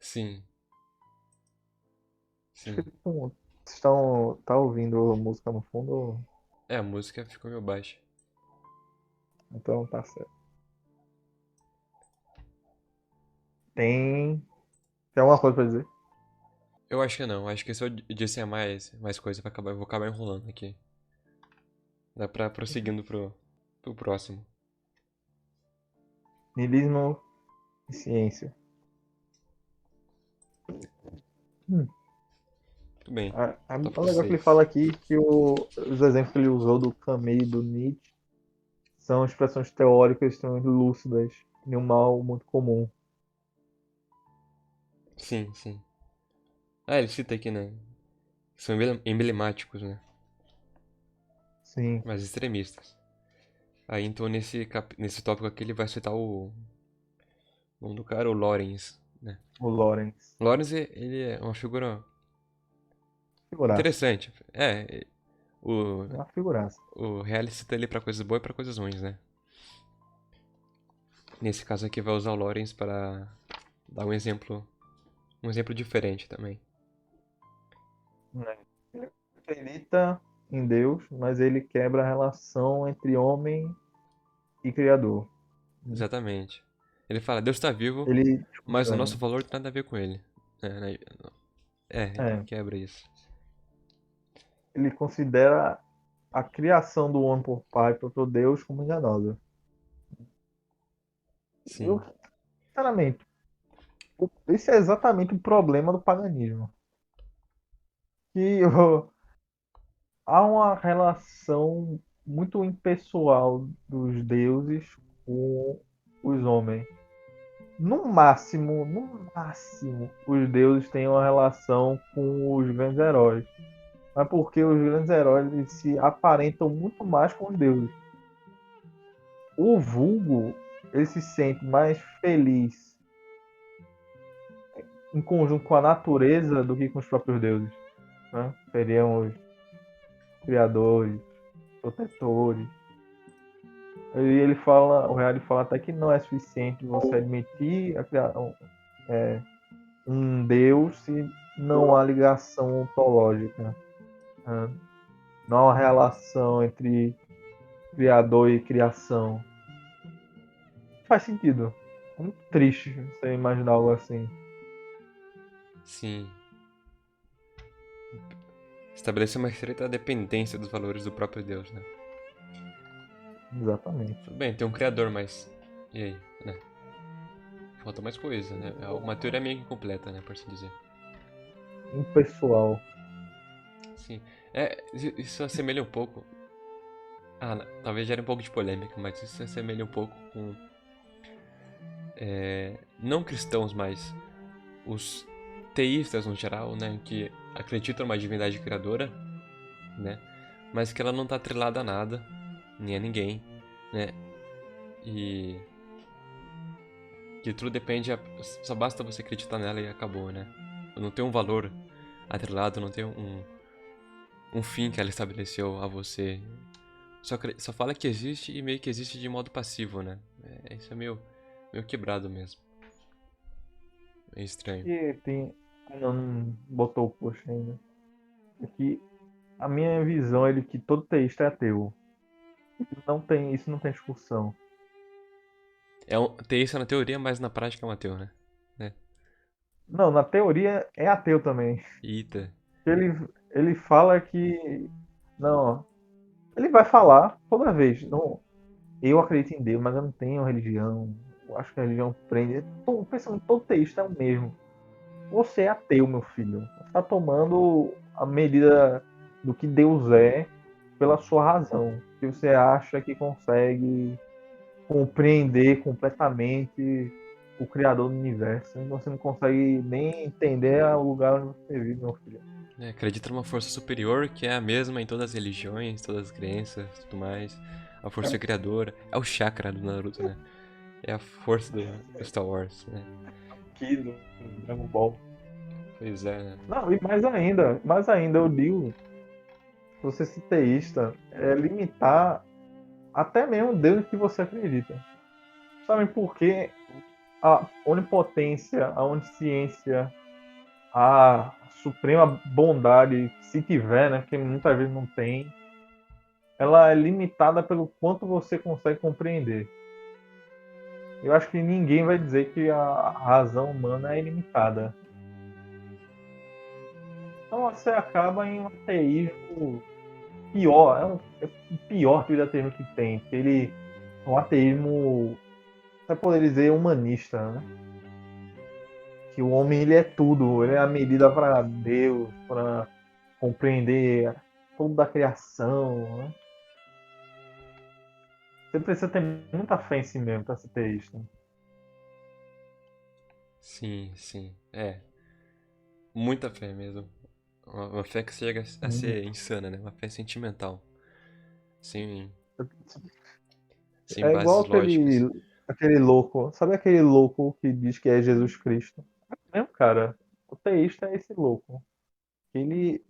Sim, Acho que sim. vocês estão tá ouvindo música no fundo, É, a música ficou meio baixa. então tá certo. Tem, tem alguma coisa para dizer? Eu acho que não. Acho que se eu disser mais coisa, eu vou acabar enrolando aqui. Dá pra prosseguindo pro próximo. Niilismo e ciência. Hum. Tudo bem. Topa É legal que ele vocês. fala aqui que os exemplos que ele usou do Camus e do Nietzsche são expressões teóricas extremamente lúcidas de um mal muito comum. Sim, sim. Ah, ele cita aqui, né? São emblemáticos, né? Sim, Mas extremistas. Aí então nesse tópico aqui ele vai citar o nome do cara, o Lawrence, né? o Lawrence. Lawrence, ele é uma figura Figuraça. interessante. O, Uma figuraça. o Reale cita ele pra coisas boas e pra coisas ruins, né? Nesse caso aqui vai usar o Lawrence para dar um exemplo diferente também. Né? Ele acredita em Deus, mas ele quebra a relação entre homem e Criador. Exatamente. Ele fala, Deus tá vivo, Ele, mas o nosso valor tem nada a ver com ele. É, né? Ele é, quebra isso. ele considera a criação do homem por pai, por Deus, como enganosa. Eu, Sim, sinceramente, esse é exatamente o problema do paganismo. Que há uma relação muito impessoal dos deuses com os homens. No máximo, os deuses têm uma relação com os grandes heróis. Mas porque os grandes heróis eles se aparentam muito mais com os deuses. O vulgo, ele se sente mais feliz em conjunto com a natureza do que com os próprios deuses. Né? Seriam os criadores, protetores. E ele fala, o Real fala até que não é suficiente você admitir um Deus se não há ligação ontológica. Né? Não há uma relação entre criador e criação. Faz sentido. É muito triste você imaginar algo assim. sim. Estabelecer uma estreita dependência dos valores do próprio Deus, né? Exatamente. Tudo bem, tem um criador, mas. E aí, né? Falta mais coisa, né? É uma teoria meio incompleta, né? Por assim dizer. Impessoal. Sim. Isso assemelha um pouco. Talvez gere um pouco de polêmica, mas isso se assemelha um pouco com não cristãos, mas os teístas no geral, né, que acreditam numa divindade criadora, né, mas que ela não está atrelada a nada, nem a ninguém, né, e que tudo depende, só basta você acreditar nela e acabou, né, não tem um valor atrelado, não tem um fim que ela estabeleceu a você, só fala que existe e meio que existe de modo passivo, né, isso é meio quebrado mesmo, é estranho. E tem. Não botou o post ainda. É que a minha visão é de que todo teísta é ateu. Não tem, isso não tem discussão. É um teísta na teoria, mas na prática é um ateu, né? Não, na teoria é ateu também. Eita. Ele fala que. Não, ele vai falar toda vez. Não, eu acredito em Deus, mas eu não tenho religião. Eu acho que a religião prende. O pensamento todo teísta é o mesmo. Você é ateu, meu filho. Você está tomando a medida do que Deus é pela sua razão. Que você acha que consegue compreender completamente o Criador do universo. Você não consegue nem entender o lugar onde você vive, meu filho. Acredita numa força superior que é a mesma em todas as religiões, todas as crenças, tudo mais. A força criadora. É o chakra do Naruto, né? É a força do Star Wars, né? Aqui do Dragon Ball. Pois é, né? Não, e mais ainda, eu digo, você ser teísta é limitar até mesmo Deus que você acredita. Sabe por quê? A onipotência, a onisciência, a suprema bondade, se tiver, né, que muitas vezes não tem, ela é limitada pelo quanto você consegue compreender. Eu acho que ninguém vai dizer que a razão humana é ilimitada. Então você acaba em um ateísmo pior, é o pior tipo de ateísmo que tem, porque ele é um ateísmo, você poderia dizer, humanista, né? Que o homem ele é tudo, ele é a medida para Deus, para compreender toda a criação, né? Você precisa ter muita fé em si mesmo para ser teísta. Sim, sim. Muita fé mesmo. Uma fé que chega a ser Muito. insana, né? Uma fé sentimental. Sem, sem É igual bases lógicas. aquele louco, sabe aquele louco que diz que é Jesus Cristo? É mesmo, cara. O teísta é esse louco. Ele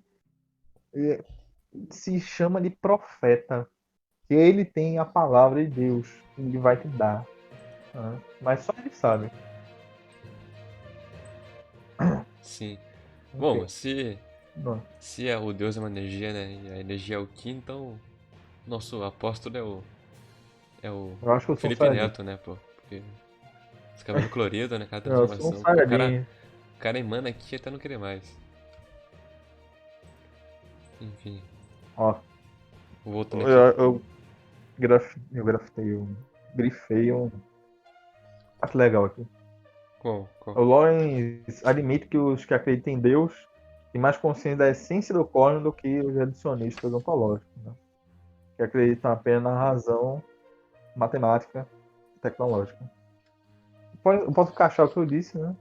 se chama de profeta. Que ele tem a palavra de Deus. Que ele vai te dar. Né? Mas só ele sabe. Sim. Bom, Ok. Não. se é o Deus é uma energia, né? E a energia é o Ki, então nosso apóstolo é o Eu acho que eu sou um Felipe saiyajin. Neto, né, pô? Porque os cabelos coloridos, né? Cada Eu sou um transformação. Pô, saiyajin. o cara emana aqui até não querer mais. Enfim, Ó, voltando eu, aqui. eu, eu grafitei, eu grifei um. Acho legal aqui. Qual? O Lawrence admite que os que acreditam em Deus têm mais consciência da essência do cosmos do que os reducionistas ontológicos, né? Que acreditam apenas na razão matemática e tecnológica. Eu posso encaixar o que eu disse, né?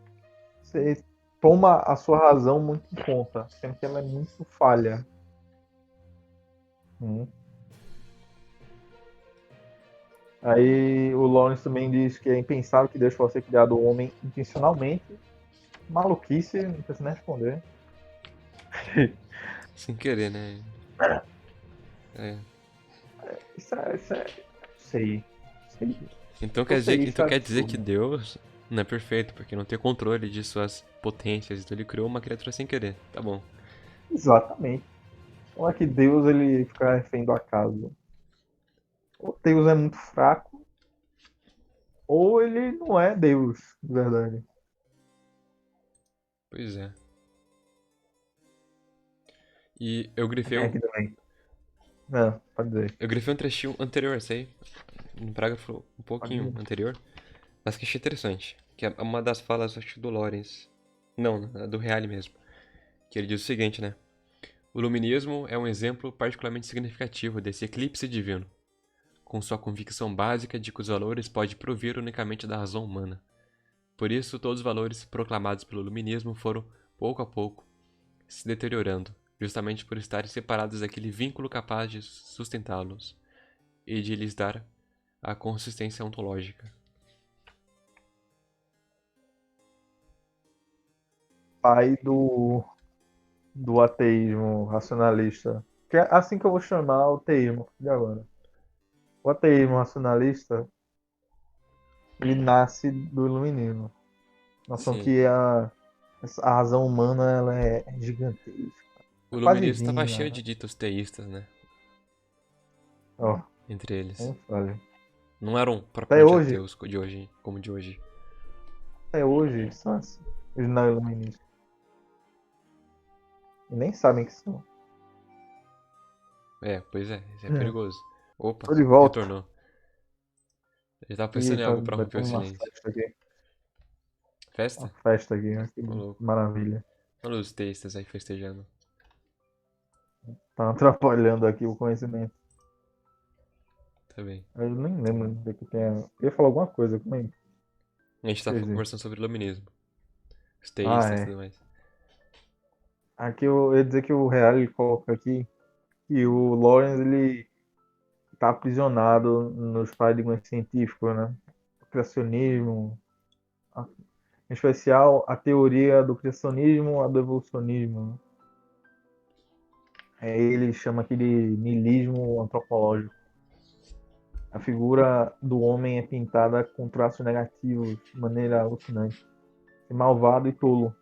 Você toma a sua razão muito em conta, sendo que ela é muito falha. Hum. Aí o Lawrence também diz que é impensável que Deus possa ter criado o homem intencionalmente. Maluquice, não precisa nem responder. Sem querer, né? É. Isso é. Sei. Sei. Então Eu quer dizer, sei, isso então é quer dizer que absurdo. Deus não é perfeito, porque não tem controle de suas potências, então ele criou uma criatura sem querer. Tá bom. Exatamente. Não é que Deus ele fica refém do acaso. Ou Deus é muito fraco, ou ele não é Deus, de verdade. Pois é. E eu grifei Tem um, aqui também. Não, pode dizer. eu grifei um trechinho anterior, esse aí. No parágrafo um Pode pouquinho dizer. anterior, mas que achei interessante. Que é uma das falas, acho que do Lawrence. Não, do Reale mesmo. Que ele diz o seguinte, né? O luminismo é um exemplo particularmente significativo desse eclipse divino. com sua convicção básica de que os valores podem provir unicamente da razão humana. Por isso, todos os valores proclamados pelo iluminismo foram, pouco a pouco, se deteriorando, justamente por estarem separados daquele vínculo capaz de sustentá-los e de lhes dar a consistência ontológica. Pai do ateísmo racionalista. Que é assim que eu vou chamar o teísmo de agora. O ateísmo racionalista, ele nasce do iluminismo. Noção Sim, que a razão humana ela é gigantesca. o É quase iluminismo estava cheio divina. de ditos teístas, né? Ó, Entre eles. não fale. Não eram Até propriamente hoje, ateus de hoje, como de hoje. até hoje, são assim. Eles não iluministas. E nem sabem que são. É, pois é, isso é perigoso. Opa, Tô de volta. retornou. Ele tava pensando em Eita, algo pra vai romper ter o uma silêncio. festa aqui. Uma Festa? festa aqui, né? Que Ô louco. maravilha. Olha os teístas aí festejando. Tá atrapalhando aqui o conhecimento. Tá bem. Eu nem lembro do que tem. Eu ia falar alguma coisa, como é que A gente tava quer dizer? conversando sobre iluminismo. Os Ah, teístas e é. tudo mais. Aqui eu ia dizer que o Real ele coloca aqui que o Lawrence ele tá aprisionado nos paradigmas científicos, né? O criacionismo, em especial a teoria do criacionismo, a do evolucionismo, né? Ele chama aqui de niilismo antropológico. A figura do homem é pintada com traços negativos, de maneira alucinante. É malvado e tolo.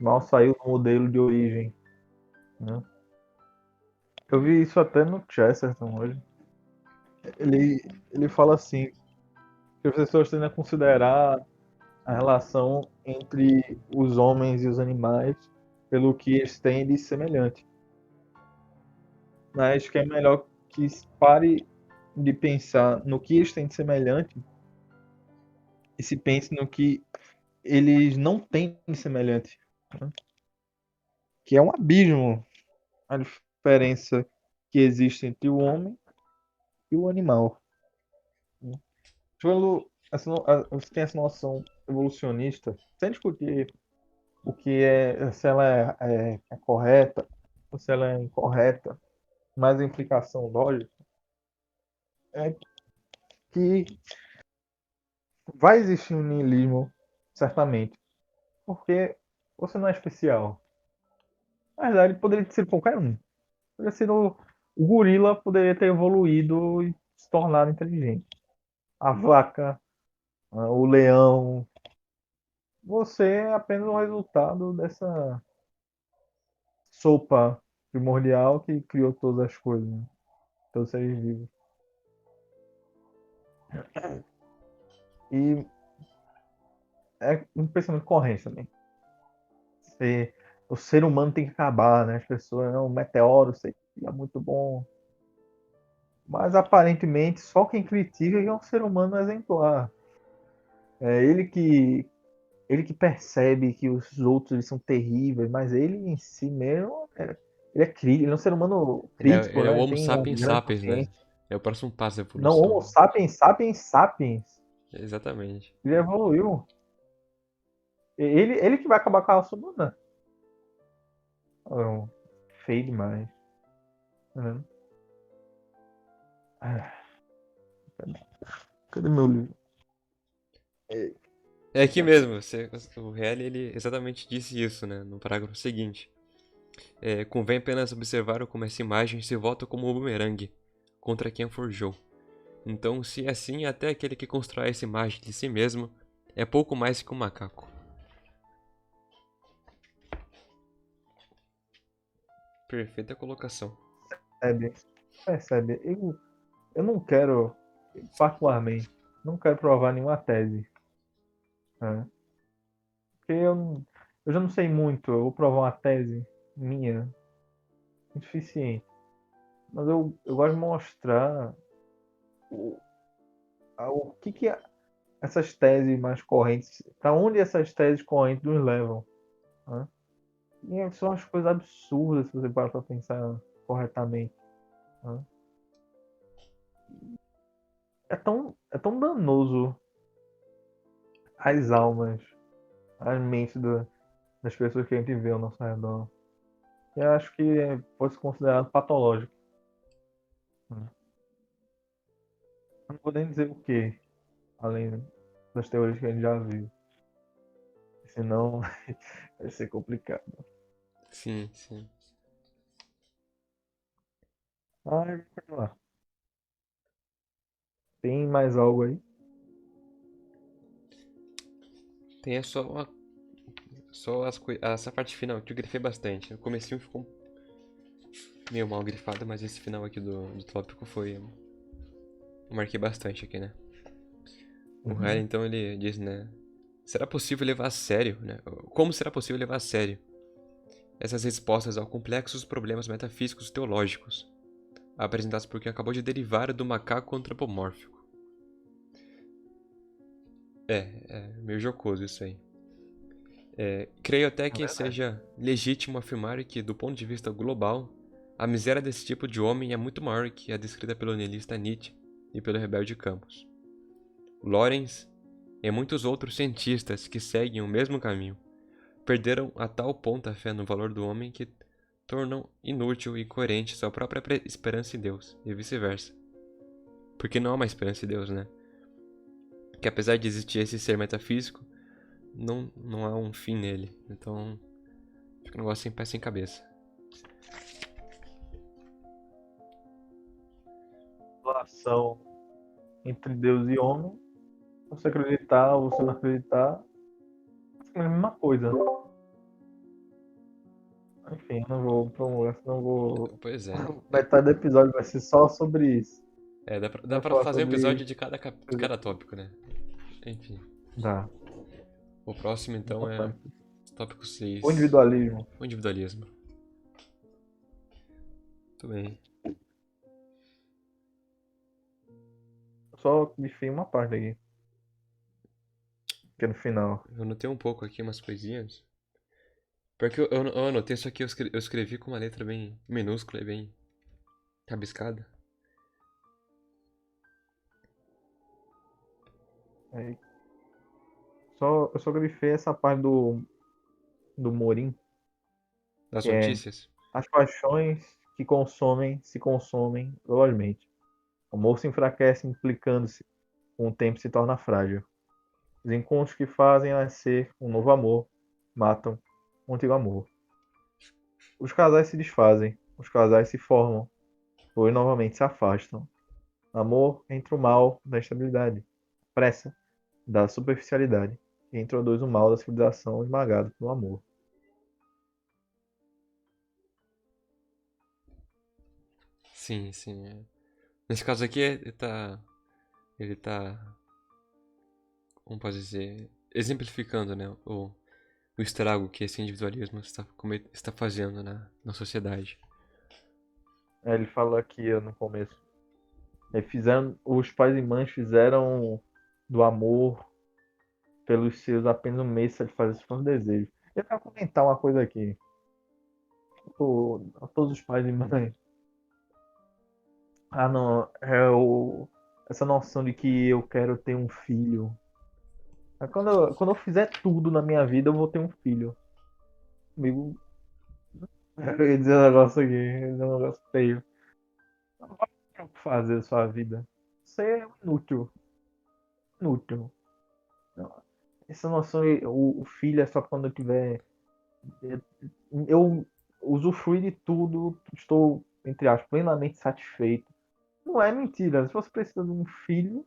Mal saiu do modelo de origem, né? Eu vi isso até no Chesterton hoje. Ele fala assim, que as pessoas tendem a considerar a relação entre os homens e os animais pelo que eles têm de semelhante. Mas que é melhor que pare de pensar no que eles têm de semelhante e se pense no que eles não têm de semelhante, né? Que é um abismo a diferença que existe entre o homem e o animal, né? Você tem essa noção evolucionista, sem discutir o que se ela é correta ou se ela é incorreta, mas a implicação lógica é que vai existir um niilismo, certamente, porque você não é especial. Na verdade, poderia ter sido qualquer um. Poderia ser o gorila poderia ter evoluído e se tornado inteligente. A vaca, o leão. Você é apenas o resultado dessa sopa primordial que criou todas as coisas, né? Todos os seres vivos. E é um pensamento corrente também. Se, o ser humano tem que acabar, né? As pessoas, não, um meteoro seria muito bom. Mas aparentemente só quem critica é um ser humano exemplar. É ele que percebe que os outros eles são terríveis, mas ele em si mesmo ele é crítico, ele é um ser humano crítico, Ele é o né? Homo Tem uma sapiens grande sapiens, né? consciência. É o próximo passo da Não, evolução, Homo né? sapiens, sapiens, sapiens. Exatamente. Ele evoluiu. Ele que vai acabar com a raça humana. Oh, feio demais. Né? Ah, cadê meu livro? É aqui mesmo, o Halley, ele exatamente disse isso, né? No parágrafo seguinte. Convém apenas observar como essa imagem se volta como um bumerangue contra quem a forjou. Então, se é assim, até aquele que constrói essa imagem de si mesmo é pouco mais que um macaco. Perfeita colocação. Percebe? Percebe? Eu não quero, particularmente, não quero provar nenhuma tese. Né? Porque eu já não sei muito. Eu vou provar uma tese minha, insuficiente. Mas eu gosto de mostrar o, o que essas teses mais correntes, para onde essas teses correntes nos levam. Né? E são as coisas absurdas se você parar para pensar corretamente. Né? é tão danoso às almas, às mentes das pessoas que a gente vê ao nosso redor. Eu acho que pode ser considerado patológico, né? Eu não vou nem dizer o que, além das teorias que a gente já viu. Senão vai ser complicado. Sim, sim. Ah, vamos continuar. Tem mais algo aí? Tem só essa parte final que eu grifei bastante. O comecinho ficou meio mal grifado, mas esse final aqui do tópico foi. Eu marquei bastante aqui, né? O Harry, Uhum. então, ele diz, né? Será possível levar a sério, né? Como será possível levar a sério essas respostas aos complexos problemas metafísicos teológicos apresentados por quem acabou de derivar do macaco antropomórfico? É meio jocoso isso aí. Creio até É que verdade. seja legítimo afirmar que, do ponto de vista global, a miséria desse tipo de homem é muito maior que a descrita pelo niilista Nietzsche e pelo rebelde Campos. Lorenz e muitos outros cientistas que seguem o mesmo caminho perderam a tal ponto a fé no valor do homem que tornam inútil e incoerente sua própria esperança em Deus, e vice-versa. Porque não há uma esperança em Deus, né? Que apesar de existir esse ser metafísico, não há um fim nele. Então, fica um negócio sem pé sem cabeça. Relação entre Deus e homem, você acreditar ou você não acreditar, é a mesma coisa. Enfim, eu não vou prolongar, senão eu vou. Pois é. Metade do episódio vai ser só sobre isso. Dá Vamos pra falar fazer um sobre. episódio de cada tópico, né? Enfim. Dá, O próximo, então, é importante. tópico O 6, individualismo. o individualismo. Muito bem. Eu só grifei uma parte aqui, que é no final. Eu anotei um pouco aqui umas coisinhas. Porque eu anotei, só que eu escrevi com uma letra bem minúscula e bem rabiscada. Aí, eu só grifei essa parte do Morim, Das que é notícias? as paixões que se consomem velozmente. O amor se enfraquece, implicando-se, com o tempo se torna frágil. Os encontros que fazem nascer um novo amor matam o antigo amor. Os casais se desfazem, os casais se formam, pois novamente se afastam. Amor entre o mal da instabilidade, pressa da superficialidade, e introduz o mal da civilização esmagado pelo amor. Sim, sim. Nesse caso aqui, ele tá, como posso dizer, exemplificando, né, o estrago que esse individualismo está fazendo na sociedade. Ele fala aqui no começo. Os pais e mães fizeram do amor pelos seus apenas um meio de satisfazer os seus desejos. Eu quero comentar uma coisa aqui. A todos os pais e mães. Ah, não. Essa noção de que eu quero ter um filho. Quando eu fizer tudo na minha vida, eu vou ter um filho. Amigo, eu ia dizer um negócio aqui, eu ia dizer um negócio feio. Não vai ter o que fazer da sua vida. Você é inútil. Inútil. Não, essa noção de o filho é só quando eu tiver. Eu usufruí de tudo, estou, entre aspas, plenamente satisfeito. Não é mentira. Se você precisa de um filho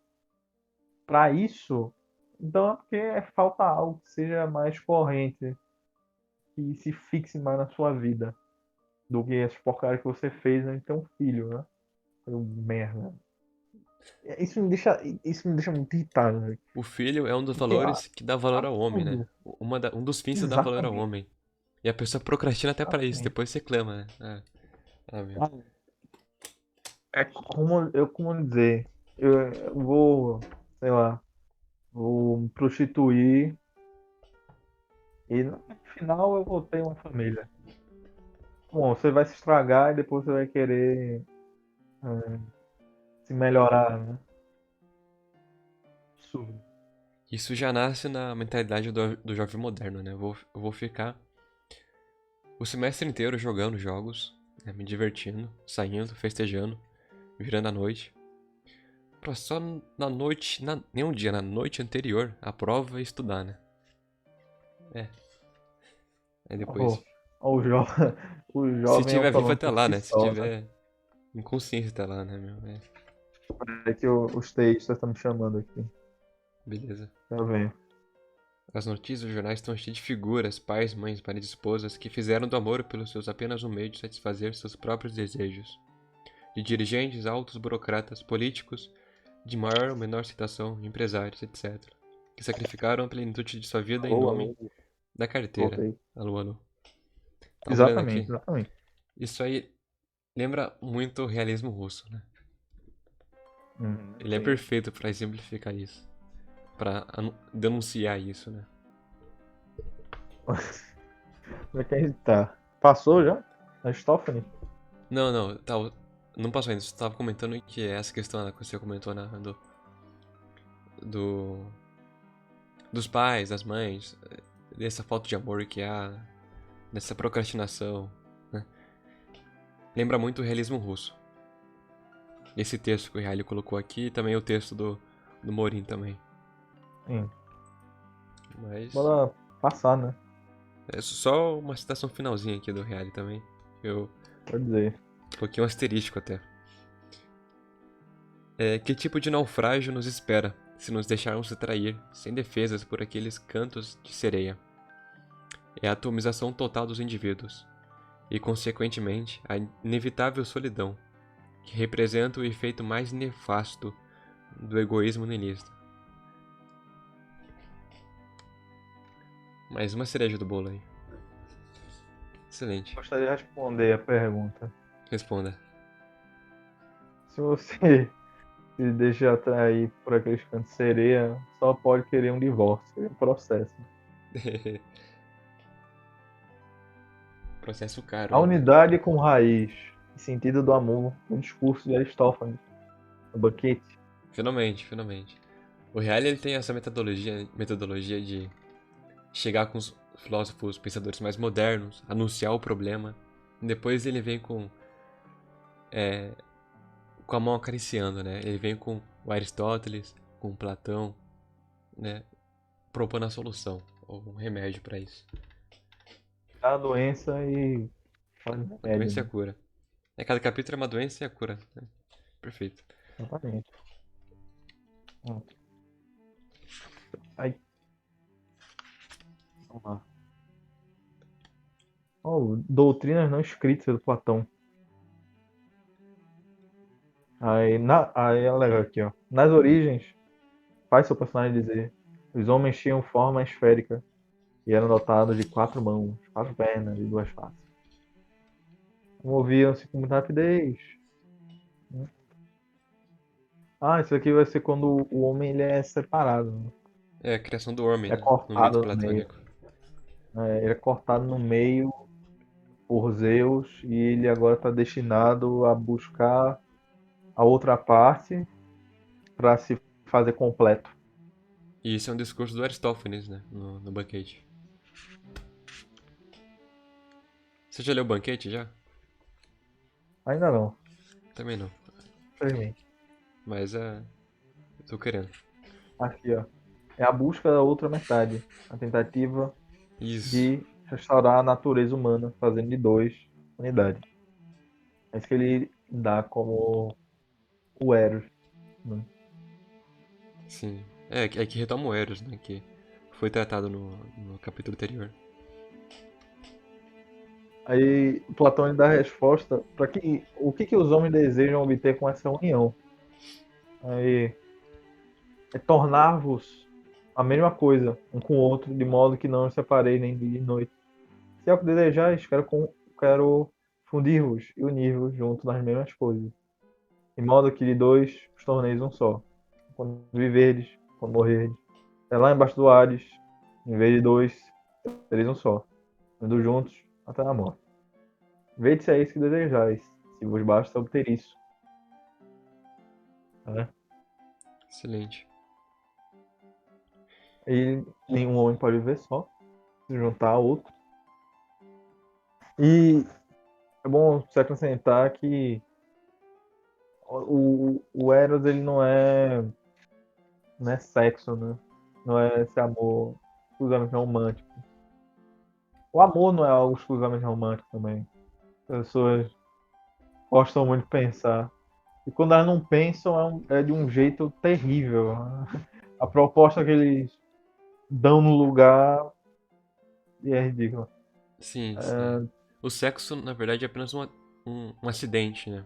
para isso, então é porque falta algo que seja mais corrente, que se fixe mais na sua vida do que as porcarias que você fez antes de ter um filho, né? Merda. Isso me deixa muito irritado, velho. O filho é um dos Porque é valores que dá valor ao homem, né? absurdo. Um dos fins que dá valor ao Exatamente. homem. E a pessoa procrastina até pra isso, Exatamente. depois reclama, né? Meu. É como dizer, eu vou, sei lá, vou me prostituir e no final eu vou ter uma família. Bom, você vai se estragar e depois você vai querer se melhorar, né? absurdo. Isso já nasce na mentalidade do jovem moderno, né? Eu vou ficar o semestre inteiro jogando jogos, né? Me divertindo, saindo, festejando, virando a noite. Pra só na noite, nenhum dia, na noite anterior, à prova e estudar, né? É. Aí depois. Ó, ó, o Se jovem é o tiver vivo problema até por lá, si né? Se só, né? tiver inconsciência até lá, né, meu? É, É que os teístas estão me chamando aqui. beleza. Tá vendo? As notícias dos jornais estão cheias de figuras, pais, mães, maridos, esposas, que fizeram do amor pelos seus apenas um meio de satisfazer seus próprios desejos. De dirigentes, altos burocratas, políticos, de maior ou menor citação, empresários, etc. Que sacrificaram a plenitude de sua vida em Alô, nome alô, da carteira. voltei. Alô, alô. Tava olhando Exatamente, aqui. exatamente. Isso aí lembra muito o realismo russo, né? Ele é Sim. perfeito pra exemplificar isso. Pra denunciar isso, né? Como é que a gente tá? Passou já? A Stephanie? Não, não, tá, não passou ainda. Você tava comentando que essa questão que você comentou, né, do, dos pais, das mães, dessa falta de amor que há, dessa procrastinação, né? Lembra muito o realismo russo. Esse texto que o Riley colocou aqui e também o texto do Morin também. Sim. Mas Bora passar, né? é só uma citação finalzinha aqui do Riley também. Eu Quer dizer. coloquei um asterístico até. Que tipo de naufrágio nos espera se nos deixarmos atrair, sem defesas, por aqueles cantos de sereia? É a atomização total dos indivíduos, e, consequentemente, a inevitável solidão, que representa o efeito mais nefasto do egoísmo niilista. Mais uma cereja do bolo aí. Excelente. Gostaria de responder a pergunta. Responda. Se você se deixa atrair por aqueles cantos de sereia, só pode querer um divórcio, é um processo. Processo caro A ainda. unidade com raiz e sentido do amor, o discurso de Aristófanes, no banquete. Finalmente, finalmente. O Reale ele tem essa metodologia de chegar com os filósofos, pensadores mais modernos, anunciar o problema. E depois ele vem com a mão acariciando, né? Ele vem com o Aristóteles, com o Platão, né? Propondo a solução, ou um remédio para isso. A doença e faz A remédio, doença e a né? cura. Cada capítulo é uma doença e a cura, né? Perfeito. Exatamente. Hum. Aí, vamos lá. Oh, doutrinas não escritas do Platão. Aí é legal aqui, ó. Nas origens, faz seu personagem dizer: os homens tinham forma esférica e eram dotados de 4 mãos, 4 pernas e 2 faces. Moviam-se com muita rapidez. Ah, isso aqui vai ser quando o homem ele é separado, né? É a criação do homem, É né? No mito cortado no meio. platônico. Ele é cortado no meio por Zeus e ele agora está destinado a buscar a outra parte para se fazer completo. E isso é um discurso do Aristófanes, né? No banquete. Você já leu o banquete já? Ainda não, Também não. infelizmente. Mas eu tô querendo. Aqui, ó. É a busca da outra metade. A tentativa Isso. de restaurar a natureza humana, fazendo de dois unidade. É isso que ele dá como o Eros, né? Sim. É que retoma o Eros, né? Que foi tratado no capítulo anterior. Aí Platão ele dá a resposta para que o que os homens desejam obter com essa união. Aí é tornar-vos a mesma coisa um com o outro, de modo que não os separei nem dia nem noite. Se é o que desejais, quero fundir-vos e unir-vos junto nas mesmas coisas, de modo que de dois os torneis um só. Quando viverdes, quando morrerdes, é lá embaixo do Hades, em vez de dois, sereis um só, indo juntos até a morte. Vede se é isso que desejais, se vos basta obter isso. Né? Excelente. E nenhum homem pode viver só, se juntar a outro. E é bom se acrescentar que o Eros ele não é sexo, né? Não é esse amor exclusivamente romântico. O amor não é algo exclusivamente romântico também. As pessoas gostam muito de pensar. E quando elas não pensam, é de um jeito terrível. A proposta que eles dão no lugar é ridícula. Sim, sim. O sexo, na verdade, é apenas um acidente, né?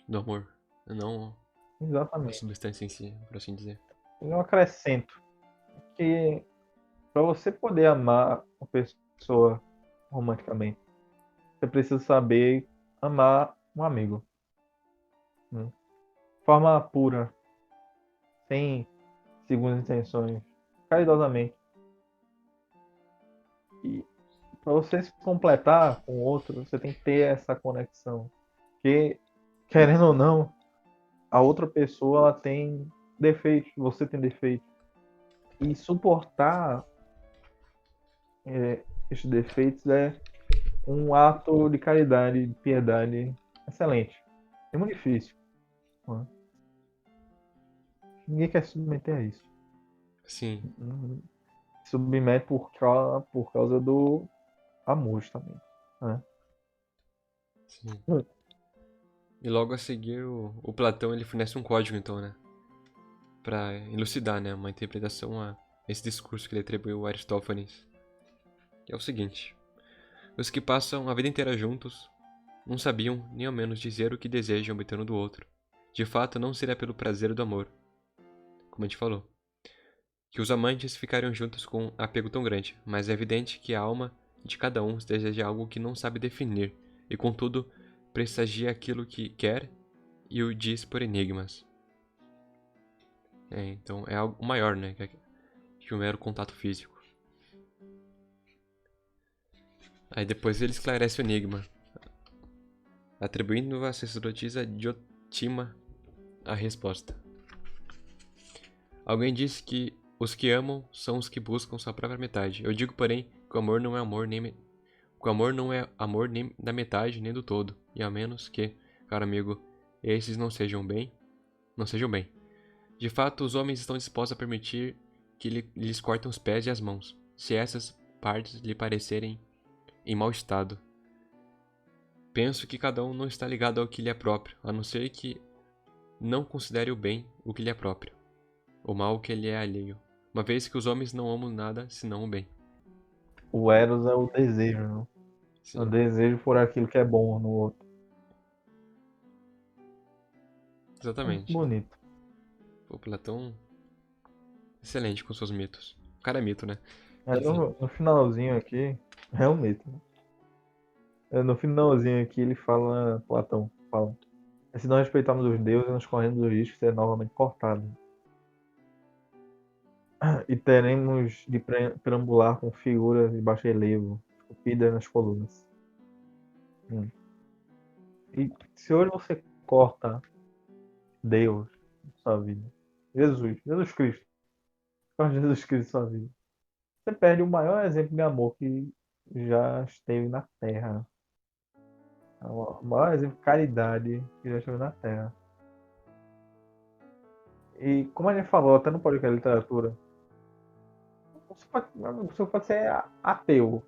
Do amor. Não a Exatamente. substância em si, por assim dizer. Eu acrescento que para você poder amar uma pessoa romanticamente, você precisa saber amar um amigo. Né? De forma pura, sem segundas intenções, caridosamente. E para você se completar com o outro, você tem que ter essa conexão. Porque, querendo ou não, a outra pessoa ela tem defeitos, você tem defeitos. E suportar esses defeitos é um ato de caridade, de piedade excelente. É muito difícil. Né? Ninguém quer se submeter a isso. Sim, Se submete por causa do amor também. Né? sim. E logo a seguir, o Platão ele fornece um código, então, né? Pra elucidar, né? Uma interpretação a esse discurso que ele atribuiu a Aristófanes. Que é o seguinte: os que passam a vida inteira juntos não sabiam nem ao menos dizer o que desejam obter um do outro. De fato, não seria pelo prazer do amor, como a gente falou, que os amantes ficariam juntos com apego tão grande, mas é evidente que a alma de cada um deseja algo que não sabe definir, e contudo pressagia aquilo que quer e o diz por enigmas. Então é algo maior, né, que um mero contato físico. Aí depois ele esclarece o enigma, atribuindo à sacerdotisa Diotima a resposta. Alguém disse que os que amam são os que buscam sua própria metade. Eu digo, porém, que o amor não é amor nem que o amor não é amor nem da metade nem do todo, e a menos que, caro amigo, esses não sejam bem. De fato, os homens estão dispostos a permitir que lhes cortem os pés e as mãos, se essas partes lhe parecerem em mau estado. Penso que cada um não está ligado ao que lhe é próprio, a não ser que não considere o bem o que lhe é próprio, o mal o que lhe é alheio, uma vez que os homens não amam nada senão o bem. O Eros é o desejo, né? É o Sim, desejo por aquilo que é bom no outro. É muito exatamente, né? bonito. O Platão, excelente com seus mitos. O cara é mito, né? Aí Enfim, no finalzinho aqui, realmente, né? No finalzinho aqui ele fala, Platão, fala, se não respeitarmos os deuses, nós corremos o risco de ser novamente cortados. E teremos de perambular com figuras de baixo relevo, esculpidas nas colunas. Hum. E se hoje você corta Deus da sua vida, Jesus Cristo, corta Jesus Cristo da sua vida, você perde o maior exemplo de amor que já esteve na Terra. O maior exemplo de caridade que já esteve na Terra. E como a gente falou até no podcast de literatura, você pode ser ateu.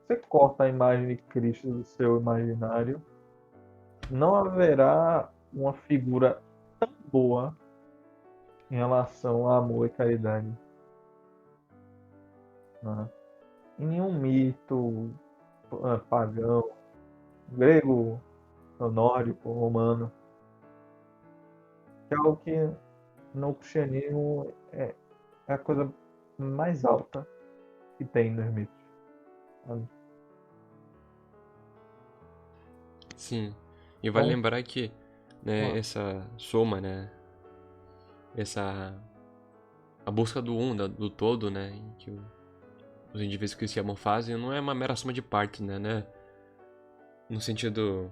Você corta a imagem de Cristo do seu imaginário, não haverá uma figura tão boa em relação a amor e caridade. Né? Em nenhum mito pagão, grego, nórdico, romano, que é algo que no cristianismo é a coisa mais alta que tem nos mitos. Sabe? sim. E vale Então, lembrar que, né, ó, essa soma, né, essa a busca do do todo, né, em que os indivíduos que se amam fazem, não é uma mera soma de partes, né, no sentido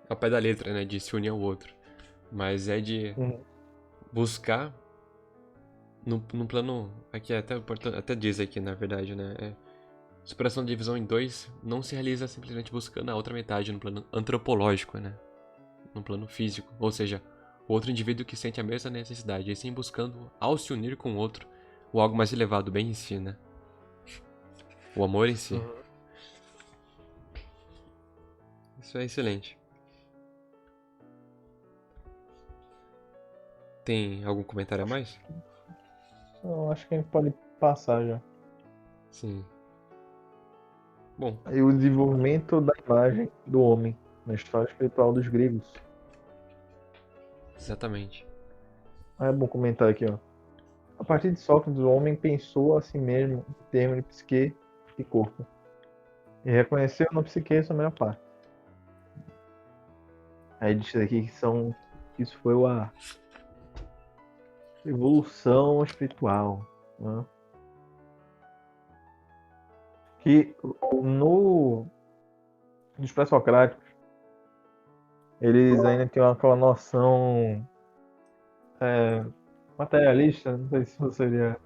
ao pé da letra, né, de se unir ao outro, mas é de uhum, buscar no plano. Aqui é até importante. Até diz aqui, na verdade, né? Superação da divisão em dois não se realiza simplesmente buscando a outra metade no plano antropológico, né? No plano físico. Ou seja, o outro indivíduo que sente a mesma necessidade, e sim buscando, ao se unir com o outro, o algo mais elevado, o bem em si, né? O amor em si. Uhum. Isso é excelente. Tem algum comentário a mais? Eu acho que a gente pode passar já. Sim. Bom, E o desenvolvimento da imagem do homem na história espiritual dos gregos. exatamente. É bom comentar aqui, ó. A partir de Sócrates, o homem pensou a si mesmo em termos de psique e corpo, e reconheceu na psique sua melhor parte. Aí diz aqui que isso foi a evolução espiritual, né? Que nos pré-socráticos, eles ainda tinham aquela noção materialista, não sei se você seria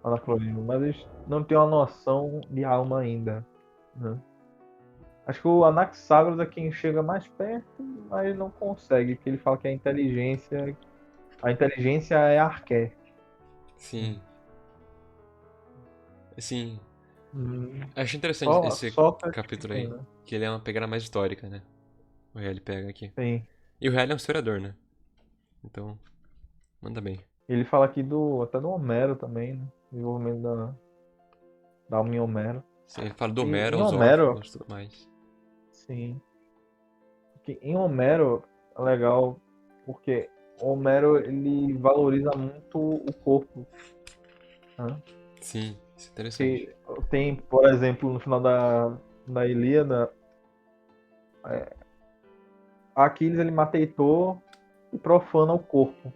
anacronismo, mas eles não têm uma noção de alma ainda, né? Acho que o Anaxágoras é quem chega mais perto, mas não consegue, porque ele fala que a inteligência é arqué. Sim. Sim. Hum, Acho interessante Só esse Sócrates que capítulo tem, aí, né? que ele é uma pegada mais histórica, né? O Real pega aqui. Tem. E o Real é um historiador, né? Então, manda bem. Ele fala aqui até do Homero também, né? Desenvolvimento da alma em Homero. Você fala do E Homero, em os Homero, órfãos e tudo mais. sim. Que em Homero é legal porque Homero ele valoriza muito o corpo, né? Sim, isso é interessante. Que tem, por exemplo, no final da Ilíada, Aquiles ele mata Heitor e profana o corpo.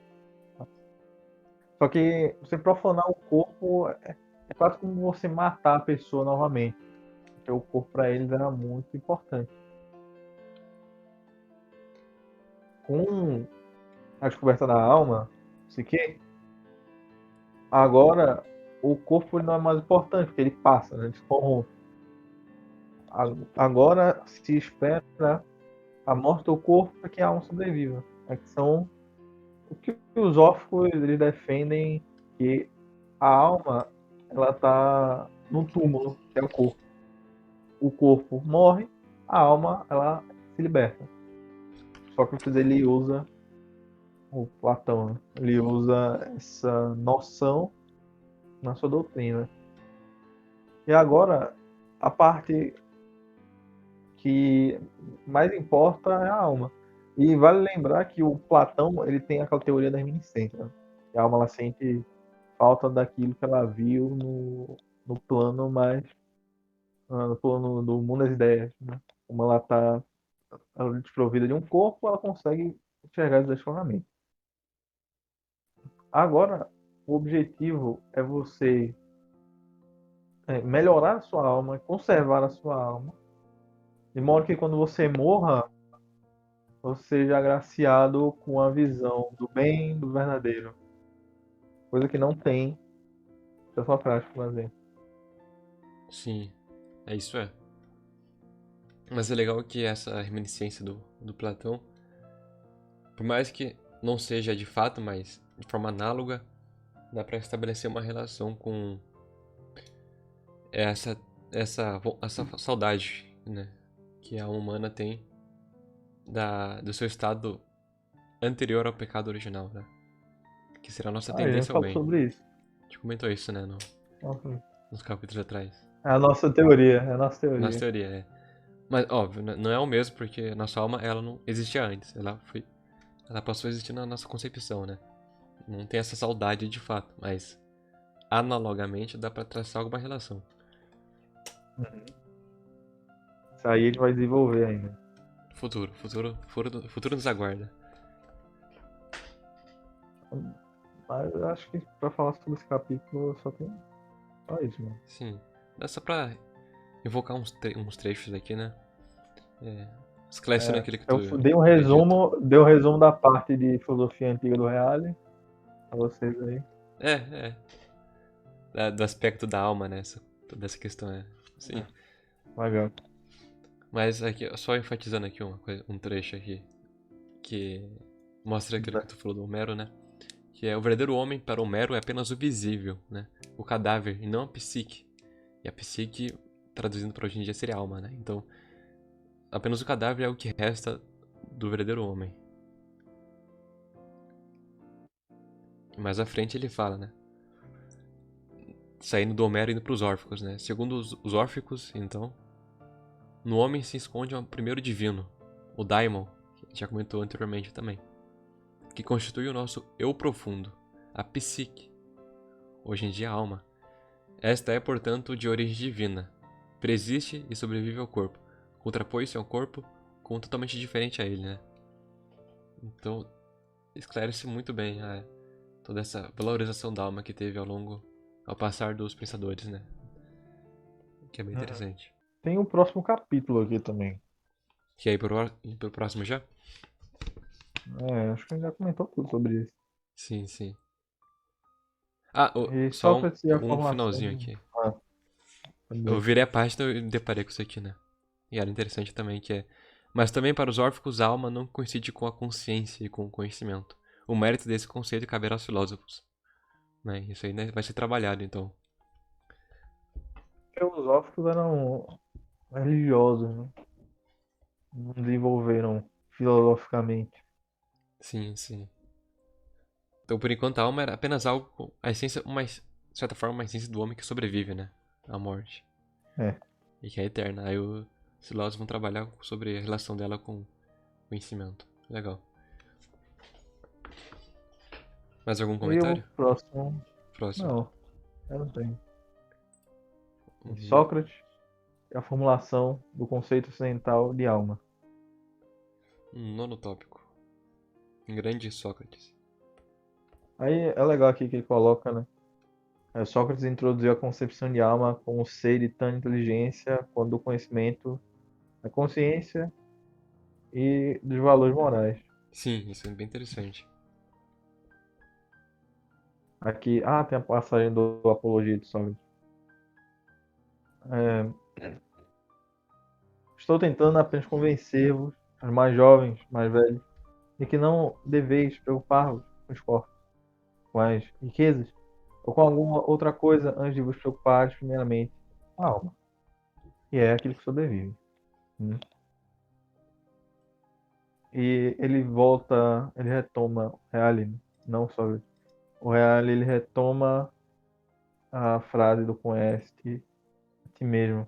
Só que você profanar o corpo é quase como você matar a pessoa novamente, porque o corpo para eles era muito importante. Com a descoberta da alma, psique, agora o corpo ele não é mais importante, porque ele passa, né? Ele se corrompe. Agora se espera a morte do corpo para que a alma sobreviva. É que são o que os órfãos eles defendem que a alma ela está no túmulo, que é o corpo. O corpo morre, a alma ela se liberta. Sócrates ele usa o Platão, né? Ele usa essa noção na sua doutrina. E agora a parte que mais importa é a alma. E vale lembrar que o Platão ele tem aquela teoria da reminiscência, né? Que a alma ela sente falta daquilo que ela viu no plano mais no plano do mundo das ideias, né? Como ela está desprovida de um corpo, ela consegue enxergar os desdobramentos. Agora, o objetivo é você melhorar a sua alma, conservar a sua alma, de modo que quando você morra, você seja agraciado com a visão do bem, do verdadeiro, coisa que não tem da sua prática, por exemplo. Sim, é isso é. Mas é legal que essa reminiscência do Platão, por mais que não seja de fato, mas de forma análoga, dá pra estabelecer uma relação com essa, essa saudade, né? Que a humana tem do seu estado anterior ao pecado original, né? Que será a nossa Ah, a gente tendência ao falou bem. sobre isso. A gente comentou isso, né? Nossa, Nos capítulos atrás. é a nossa teoria, é a nossa Nossa teoria. teoria, é. Mas, óbvio, não é o mesmo porque a nossa alma, ela não existia antes. Ela passou a existir na nossa concepção, né? Não tem essa saudade de fato, mas analogamente dá pra traçar alguma relação. Uhum. Isso aí a gente vai desenvolver ainda. Futuro nos aguarda. Mas eu acho que para falar sobre esse capítulo só tem só isso, mano. Sim, dá só pra evocar uns trechos aqui, né? É, esclarecendo aquilo que tu havia dito. Dei um resumo da parte de filosofia antiga do Reale pra vocês aí. É. Do aspecto da alma, né? Toda essa questão, é. Sim. Legal. Mas aqui, só enfatizando aqui uma coisa, um trecho aqui. Que mostra aquilo que tu falou do Homero, né? Que é o verdadeiro homem para Homero é apenas o visível, né? O cadáver e não a psique. E a psique, traduzindo para hoje em dia, seria alma, né? Então, apenas o cadáver é o que resta do verdadeiro homem. Mais à frente ele fala, né? Saindo do Homero e indo para os órficos, né? Segundo os órficos, então, no homem se esconde um primeiro divino, o daimon, que a gente já comentou anteriormente também, que constitui o nosso eu profundo, a psique, hoje em dia a alma. Esta é, portanto, de origem divina, preexiste e sobrevive ao corpo, contrapõe-se ao corpo com totalmente diferente a ele, né? Então, esclarece muito bem toda essa valorização da alma que teve ao passar dos pensadores, né? Que é bem interessante. Tem o próximo capítulo aqui também. Que aí pro próximo já? Acho que a gente já comentou tudo sobre isso. Sim. Ah, E só Sócrates e a um formulação. finalzinho aqui. Ah, Eu também. virei a página e me deparei com isso aqui, né? E era interessante também que é. Mas também para os órficos a alma não coincide com a consciência e com o conhecimento. O mérito desse conceito caberá aos filósofos. Né? Isso aí, né, vai ser trabalhado, então. Porque os órficos eram religiosos, né? Não desenvolveram filosoficamente. Sim. Então, por enquanto, a alma era apenas algo, a essência, de certa forma, uma essência do homem que sobrevive, né? À morte. É. E que é eterna. Aí os filósofos vão trabalhar sobre a relação dela com o conhecimento. Legal. Mais algum E o comentário? próximo. Próximo. Não, eu não tenho. Vi- Sócrates e a formulação do conceito ocidental de alma. Nono tópico. Grande Sócrates. Aí é legal aqui que ele coloca, né? Sócrates introduziu a concepção de alma como ser de tanta inteligência quanto do conhecimento, da consciência e dos valores morais. Sim, isso é bem interessante. Aqui, tem a passagem do Apologia de Sócrates. É, Estou tentando apenas convencer-vos, os mais jovens, mais velhos, de que não deveis preocupar-vos com os corpos, com as riquezas ou com alguma outra coisa antes de vos preocupares primeiramente com a alma, que é aquilo que sobrevive. Né? E ele retoma o Reale, não só o Reale, ele retoma a frase do conhece a ti mesmo.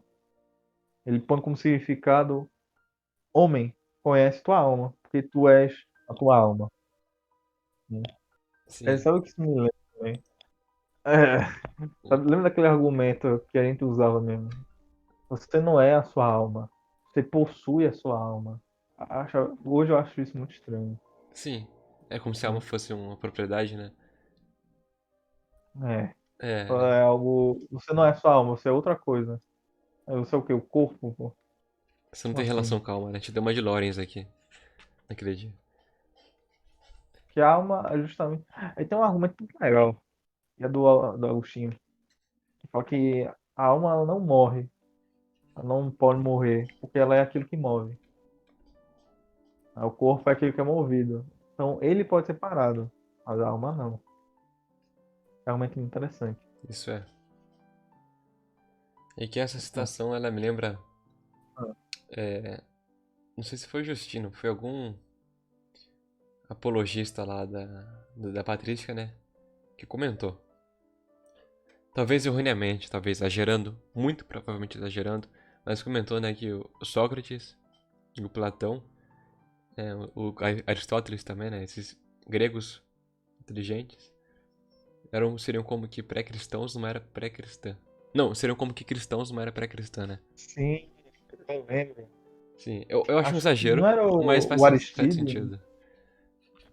Ele põe como significado: homem, conhece tua alma, porque tu és a tua alma. Né? Sim. Sabe o que isso me lembra também? Lembra daquele argumento que a gente usava mesmo? Você não é a sua alma, você possui a sua alma. Hoje eu acho isso muito estranho. Sim. É como se a alma Né? fosse uma propriedade, né? É, É. é algo. Você não é a sua alma, você é outra coisa. Você é o quê? O corpo? Pô? Você não Como tem assim? relação com a alma, né? Te deu uma de Lawrence aqui, naquele dia. Que a alma é justamente. Aí tem um argumento muito legal, que é do Agostinho, que fala que a alma ela não morre, ela não pode morrer, porque ela é aquilo que move. O corpo é aquilo que é movido. Então ele pode ser parado, mas a alma não. É realmente interessante. Isso é. E que essa Então, citação, ela me lembra. ah, Não sei se foi o Justino, foi algum apologista lá da patrística, né? Que comentou. Talvez erroneamente, talvez exagerando, muito provavelmente exagerando, mas comentou, né, que o Sócrates e o Platão, o Aristóteles também, né, esses gregos inteligentes, seriam como que pré-cristãos numa era pré-cristã. Não, seriam como que cristãos numa era pré-cristã, né? sim, eu lembro. Sim, eu acho um Acho que não exagero, era mas o faz Aristide? sentido.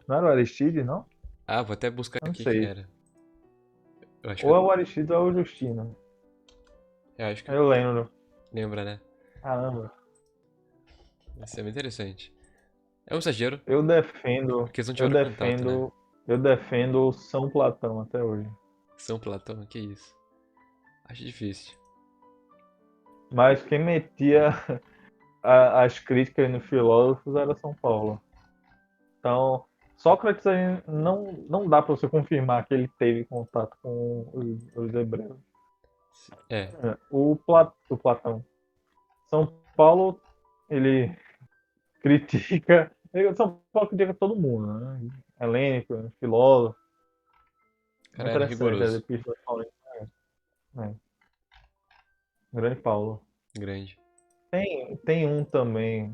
Não era o Aristide, não? Ah, vou até buscar Eu não aqui quem sei. era. Eu acho que Ou é o Aristide ou é o Justino. eu acho que Eu lembro. lembra, né? Caramba. Isso é bem interessante. É um exagero, Eu defendo, porque eles não eu tiveram contato, né? defendo, eu defendo São Platão até hoje. São Platão, que isso. Acho difícil. Mas quem metia as críticas nos filósofos era São Paulo. Então, Sócrates aí não dá para você confirmar que ele teve contato com os hebreus. É, O Platão. São Paulo, ele critica. São Paulo critica todo mundo, né? Helênico, filósofo. o Muito cara era interessante as rigoroso. epístolas de Paulo. É, grande Paulo. Grande. Tem um também,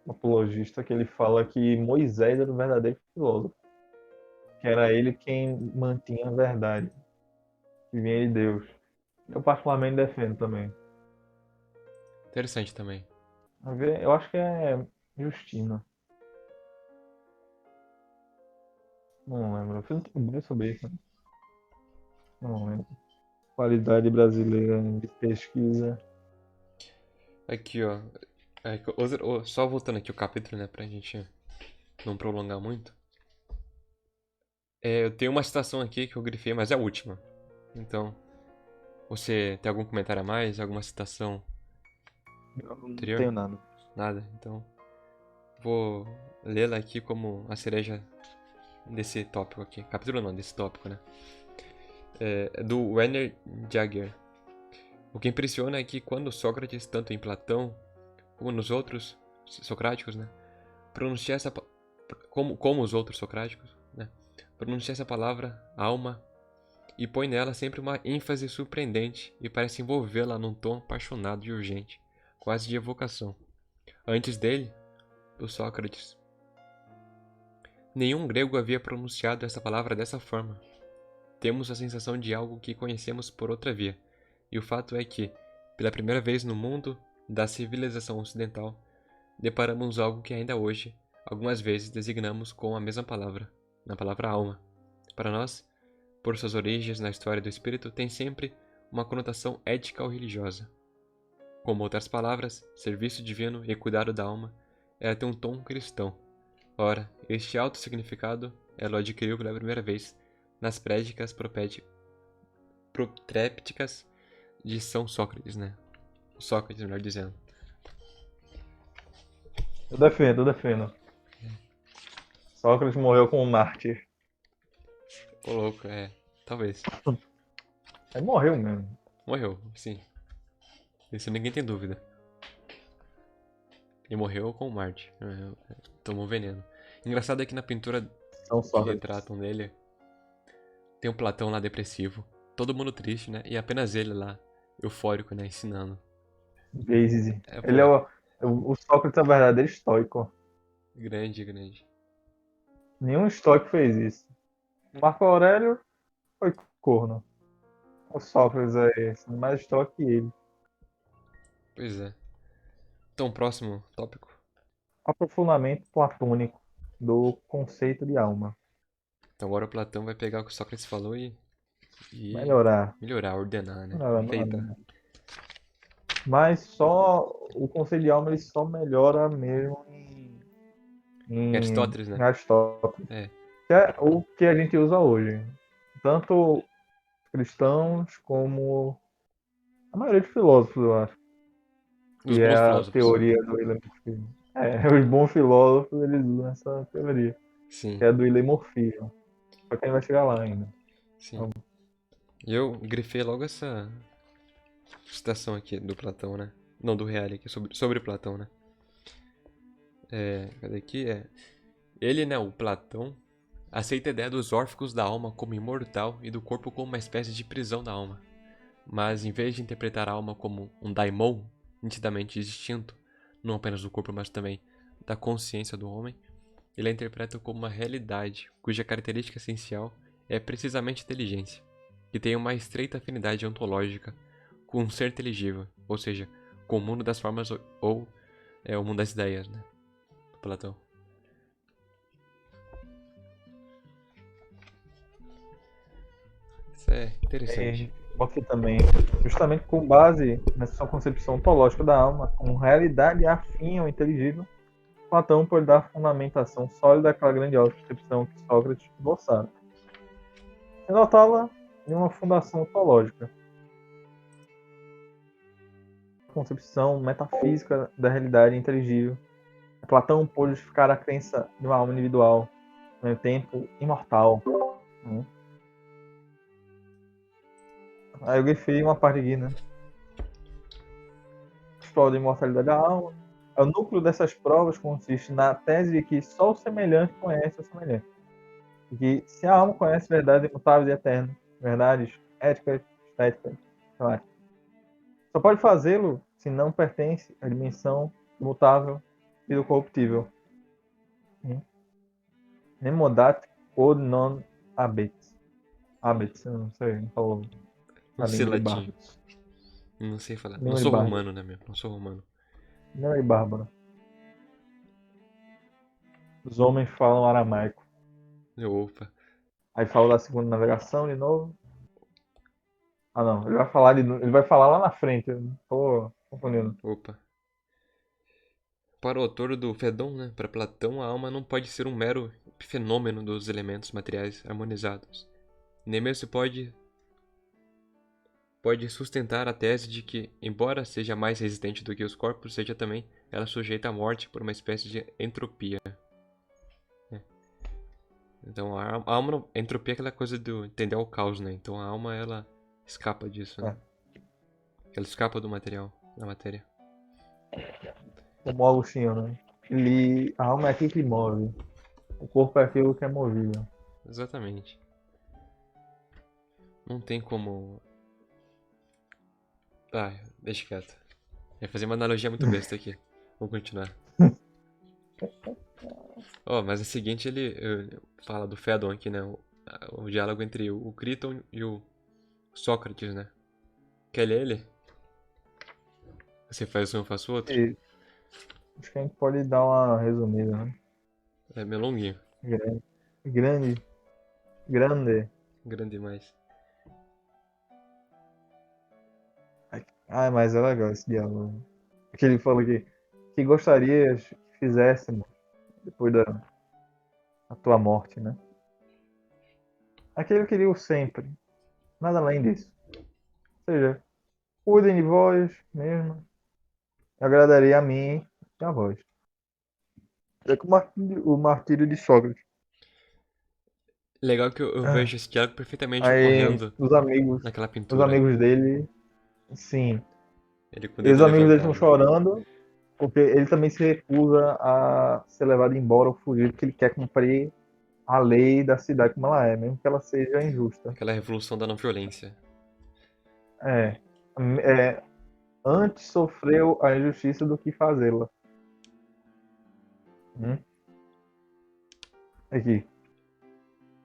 um apologista, que ele fala que Moisés era o verdadeiro filósofo. Que era ele quem mantinha a verdade, que vinha de Deus. Eu particularmente defendo também. Interessante também. Eu acho que é Justino. Não lembro. Eu fiz um trabalho sobre isso, né? Não lembro. Qualidade brasileira de pesquisa. Aqui, ó. Só voltando aqui o capítulo, né, pra gente não prolongar muito. Eu tenho uma citação aqui que eu grifei, mas é a última. Então, você tem algum comentário a mais? Alguma citação Eu não anterior? tenho nada. Nada? Então, vou lê-la aqui como a cereja desse tópico aqui. Capítulo não, desse tópico, né? É do Werner Jaeger. O que impressiona é que quando Sócrates, tanto em Platão como nos outros socráticos, né, pronuncia como os outros socráticos, né, pronuncia essa palavra alma e põe nela sempre uma ênfase surpreendente e parece envolvê-la num tom apaixonado e urgente, quase de evocação. Antes dele, o Sócrates, nenhum grego havia pronunciado essa palavra dessa forma. Temos a sensação de algo que conhecemos por outra via, e o fato é que, pela primeira vez no mundo da civilização ocidental, deparamos algo que ainda hoje, algumas vezes, designamos com a mesma palavra, na palavra alma. Para nós, por suas origens na história do espírito, tem sempre uma conotação ética ou religiosa. Como outras palavras, serviço divino e cuidado da alma, ela tem um tom cristão. Ora, este alto significado ela o adquiriu pela primeira vez nas prédicas protrépticas de São Sócrates, né? Sócrates, melhor dizendo. Eu defendo. Sócrates morreu como um mártir. Ô louco, talvez. Aí morreu mesmo. Morreu, sim. Isso ninguém tem dúvida. Ele morreu com Marte. Tomou veneno. Engraçado é que na pintura São que Sócrates. retratam dele, tem um Platão lá depressivo. Todo mundo triste, né? E apenas ele lá, eufórico, né? Ensinando. Gaze. Ele é Pô, o Sócrates é o verdadeiro estoico. grande, grande. Nenhum estoico fez isso. Marco Aurélio foi corno. O Sócrates é esse, mais estoico que ele. Pois é. Então, próximo tópico. Aprofundamento platônico do conceito de alma. Então agora o Platão vai pegar o que o Sócrates falou e Melhorar. melhorar, ordenar, né? Melhorar, Enfeitar. mas só o conceito de alma ele só melhora mesmo Em em Aristóteles, né? Aristóteles, É, que é o que a gente usa hoje. Tanto cristãos como a maioria dos filósofos, eu acho, os que é bons a filósofos. teoria do ilemorfismo. Os bons filósofos eles usam essa teoria, que Sim, é do ilemorfismo. Só que a gente vai chegar lá ainda. sim. E eu grifei logo essa citação aqui do Platão, né? Não, do Reale aqui, sobre Platão, né? Cadê aqui? Ele, né, o Platão, aceita a ideia dos órficos da alma como imortal e do corpo como uma espécie de prisão da alma. Mas, em vez de interpretar a alma como um daimon, nitidamente distinto, não apenas do corpo, mas também da consciência do homem, ele a interpreta como uma realidade cuja característica essencial é precisamente a inteligência, que tem uma estreita afinidade ontológica com um ser inteligível, ou seja, com o mundo das formas ou o mundo das ideias, né? Platão. Isso é interessante. Aqui também, justamente com base nessa sua concepção ontológica da alma, com realidade afim ao inteligível, Platão pode dar fundamentação sólida àquela grandiosa concepção que Sócrates esboçara. Sem notá-la, e uma fundação ontológica. Concepção metafísica da realidade inteligível. Platão pôde justificar a crença de uma alma individual, ao mesmo tempo imortal. Né? Aí eu grifei uma parte aqui, né? Prova da imortalidade da alma. O núcleo dessas provas consiste na tese de que só o semelhante conhece o semelhante. E que se a alma conhece verdades imutáveis e eternas, verdades éticas, estéticas, só pode fazê-lo se não pertence à dimensão imutável e do corruptível. Nemodat quod non habet. Habet, eu não sei, não falou Não a sei língua de latim. bárbaros. Não sei falar. Não Língua de sou bárbaro. romano, né, meu? Não sou romano. Língua de bárbaro. Os homens falam aramaico. Opa. Aí fala da segunda navegação de novo. Ah, não. Ele vai falar, ele vai falar lá na frente. Eu não tô confundindo. Opa. Para o autor do Fédon, né, para Platão, a alma não pode ser um mero fenômeno dos elementos materiais harmonizados. Nem mesmo se pode sustentar a tese de que, embora seja mais resistente do que os corpos, seja também ela sujeita à morte por uma espécie de entropia. Então a alma, a entropia é aquela coisa do entender o caos, né? Então a alma ela escapa disso, né? Ela escapa do material, da matéria. Como o Agostinho, né? A alma é aquilo que move. O corpo é aquilo que é movível. Exatamente. Não tem como. Ah, deixa quieto. Ia fazer uma analogia muito besta aqui. Vamos continuar. Oh, mas é o seguinte, ele fala do Fédon aqui, né? O diálogo entre o Críton e o Sócrates, né? Quer ler ele? Você faz um, eu faço outro? E acho que a gente pode dar uma resumida, né? É meio longuinho. Grande. Grande. Grande. Grande demais. Ah, mas é legal esse diálogo. Que ele falou que gostaria que fizéssemos depois da tua morte, né? Aquilo que digo sempre, nada além disso. Ou seja, cuidem de vós mesmo, agradaria a mim e a vós. É como o martírio de Sócrates. Legal que eu vejo esse diálogo perfeitamente Aí ocorrendo naquela os pintura. amigos dele, sim. Ele com o E os dedo amigos dele estão levantado. chorando porque ele também se recusa a ser levado embora ou fugir, porque ele quer cumprir a lei da cidade como ela é, mesmo que ela seja injusta. Aquela revolução da não violência. É, é antes sofreu a injustiça do que fazê-la. Aqui.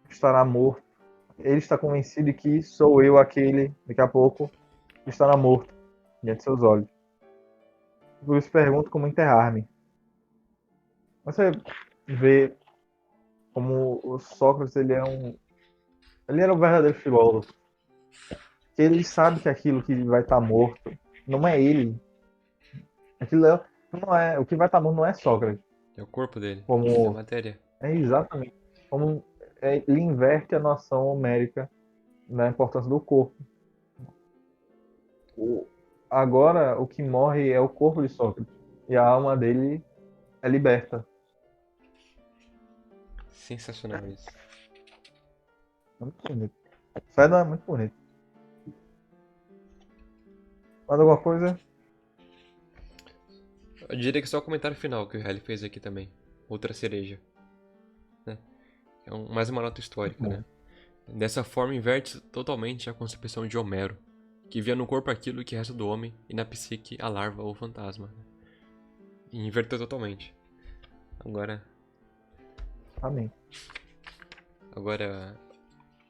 Estará morto. Ele está convencido de que sou eu aquele, daqui a pouco, que estará morto diante de seus olhos. Por isso pergunto como enterrar-me. Você vê como o Sócrates ele era um verdadeiro filósofo. Ele sabe que aquilo que vai estar morto não é ele. Aquilo não é, o que vai estar morto não é Sócrates. É o corpo dele. É a Como matéria. é exatamente como ele inverte a noção homérica da importância do corpo. O, agora o que morre é o corpo de Sócrates e a alma dele é liberta. Sensacional isso. É muito bonito. Fedon é muito bonito. Mais alguma coisa? Eu diria que só o comentário final que o Riley fez aqui também. Outra cereja. Né? É mais uma nota Muito histórica, né? bom. Dessa forma, inverte totalmente a concepção de Homero, que via no corpo aquilo que resta do homem e na psique a larva ou fantasma. E inverteu totalmente. Agora, Amém.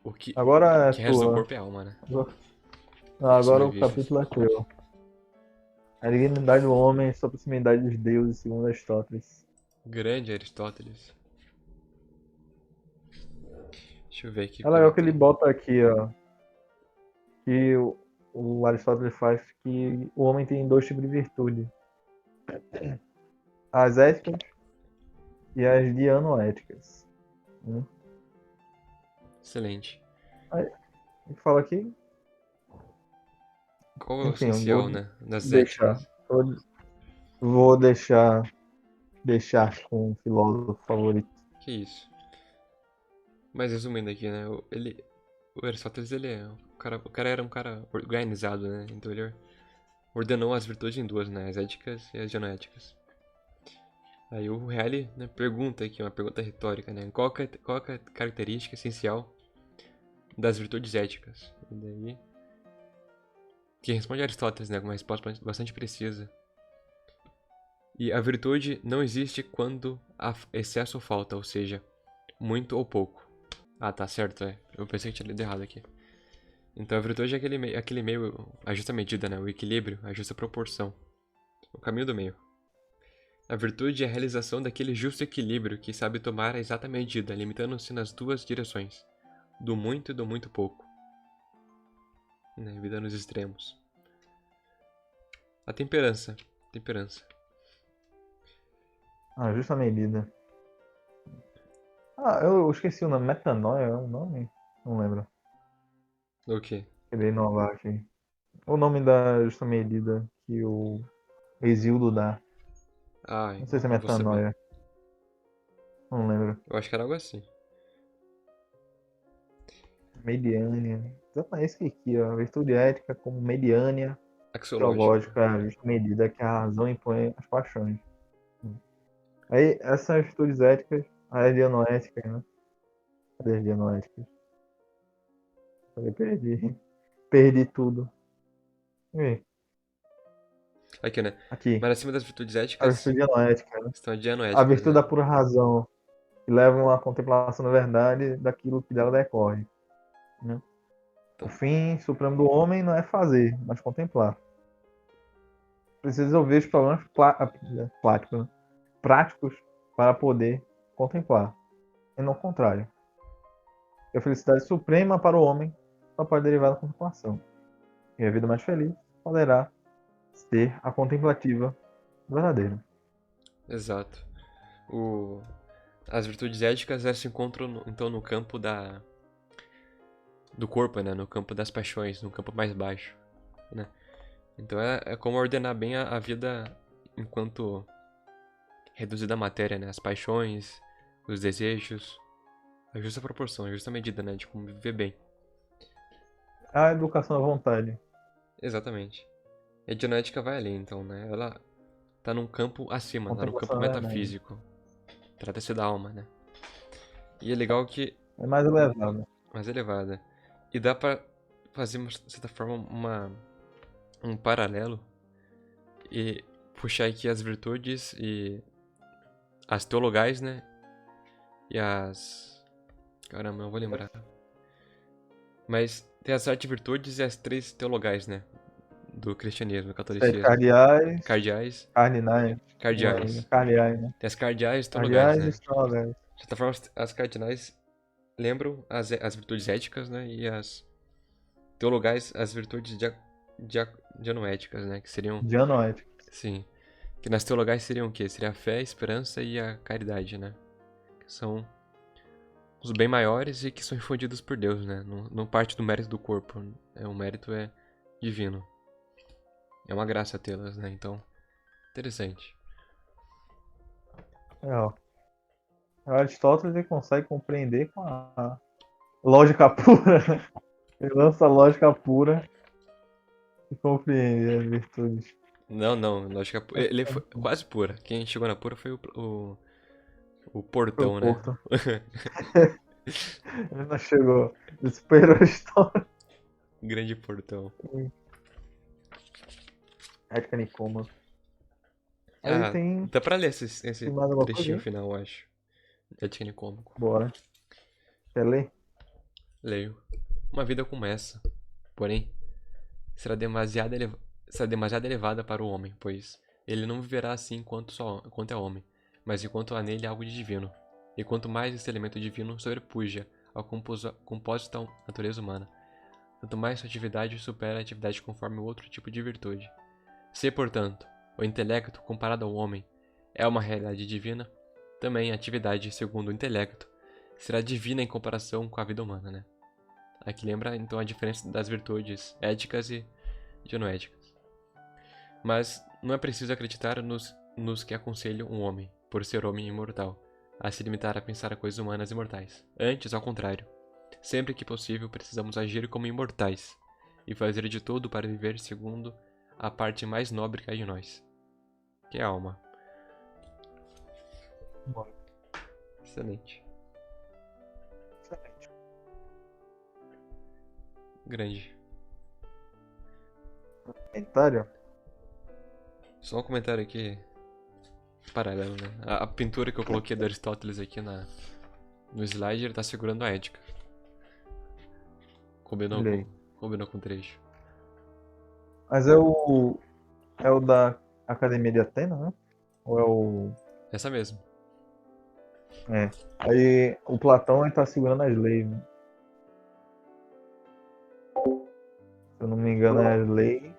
o que, Agora o é que resta do tua. corpo é alma, né? Que Agora o sobrevive. capítulo é teu. A dignidade do homem e sua proximidade dos deuses, segundo Aristóteles. Grande Aristóteles. Deixa eu ver aqui o É que ele legal que ele tem. bota aqui, ó, que o Aristóteles faz que o homem tem dois tipos de virtude. As éticas e as dianoéticas. Né? Excelente. Fala aqui. Qual é o Enfim, eu essencial, vou né? Das deixar. éticas. Vou deixar com o filósofo favorito. Que isso? Mas resumindo aqui, né? O Aristóteles, ele é. O cara era um cara organizado, né? Então ele ordenou as virtudes em duas, né? As éticas e as genoéticas. Aí o Reale, né, pergunta aqui, uma pergunta retórica, né? Qual que é a característica essencial das virtudes éticas? E daí. Que responde Aristóteles, né? Com uma resposta bastante precisa. E a virtude não existe quando há excesso ou falta, ou seja, muito ou pouco. Ah, tá certo, é. Eu pensei que tinha lido errado aqui. Então a virtude é aquele meio, a justa medida, né? O equilíbrio, a justa proporção. O caminho do meio. A virtude é a realização daquele justo equilíbrio que sabe tomar a exata medida, limitando-se nas duas direções, do muito e do muito pouco, né? Evitando os extremos. A temperança. Temperança. Ah, justa medida. Ah, eu esqueci o nome. Metanoia é o nome? Não lembro. O quê? Queria inovar aqui. O nome da justa medida que o Exildo dá. Ai, Não sei se é não vou saber. metanoia. Não lembro. Eu acho que era algo assim. Mediânia. Exatamente isso aqui, ó. Virtude ética como mediânia Axiológica. teológica, a justa medida que a razão impõe as paixões. Aí, essas virtudes éticas, as dianoéticas, né? Cadê as dianoéticas? Eu perdi. Perdi tudo. Ih, Aqui, né? aqui. Mas acima das virtudes A éticas virtude dianoética, né? estão as A dianoéticas, virtude né? da pura razão, que levam à contemplação da verdade daquilo que dela decorre. Né? O Então, fim supremo do homem não é fazer, mas contemplar. Precisa resolver os problemas práticos, né? Práticos para poder contemplar, e não o contrário. E a felicidade suprema para o homem só pode derivar da contemplação. E a vida mais feliz poderá ser a contemplativa verdadeira. exato. O... As virtudes éticas elas se encontram então no campo do corpo, né? No campo das paixões, no campo mais baixo, né? Então é como ordenar bem a vida enquanto reduzida à matéria, né? As paixões, os desejos, a justa proporção, a justa medida, né? De como viver bem. A educação à vontade. Exatamente. E a genética vai além, então, né? Ela tá num campo acima, tá num campo Contemplação é verdade. metafísico. Trata-se da alma, né? E é legal que É mais elevado. mais elevada. E dá pra fazer, de certa forma, um paralelo e puxar aqui as virtudes e as teologais, né? E as... Caramba, não vou lembrar. Mas tem as sete virtudes e as três teologais, né? Do cristianismo, do Sete catolicismo. cardeais, Cardeais. cardinais, Cardeais. cardeais, né? Tem as cardeais e teologais, Cardeais e né? estróganos. De certa forma, as cardinais lembram as virtudes éticas, né? E as teologais, as virtudes dianoéticas, né? Que seriam, Dianoide. sim, que nas teologais seriam o quê? Seria a fé, a esperança e a caridade, né? Que são os bem maiores e que são infundidos por Deus, né? Não parte do mérito do corpo. O mérito é divino. É uma graça tê-las, né? Então, interessante. É, ó. Aristóteles ele consegue compreender com a lógica pura, né? Ele lança a lógica pura e compreende as virtudes. Não, lógica. Ele foi quase pura. Quem chegou na pura foi o Foi o portão, né? Porto. Ele não chegou. Ele superou a história. Grande portão. Ética Nicoma. Aí Ah, tem, dá pra ler esse tem mais alguma coisa trechinho aí? final, eu acho. É Tine cômico. Bora. Quer ler? Leio. Uma vida como essa, porém, será será demasiado elevada para o homem, pois ele não viverá assim enquanto é homem, mas enquanto há nele algo de divino. E quanto mais esse elemento divino sobrepuja ao compósito da natureza humana, tanto mais sua atividade supera a atividade conforme o outro tipo de virtude. Se, portanto, o intelecto, comparado ao homem, é uma realidade divina, também a atividade, segundo o intelecto, será divina em comparação com a vida humana, né? Aqui lembra então a diferença das virtudes éticas e de não éticas. Mas não é preciso acreditar nos que aconselham um homem, por ser homem imortal, a se limitar a pensar a coisas humanas e mortais. Antes, ao contrário. Sempre que possível, precisamos agir como imortais e fazer de tudo para viver segundo a parte mais nobre que há em nós, que é a alma. Bom, Excelente. excelente. Grande. Comentário? Só um comentário aqui paralelo, né? A pintura que eu coloquei do Aristóteles aqui no slide, ele tá segurando a Ética. Combinou Olha aí. combinou com o trecho. Mas é o da Academia de Atena, né? Ou é o. Essa mesmo. É. Aí o Platão ele tá segurando as leis, né? Se eu não me engano, é as leis.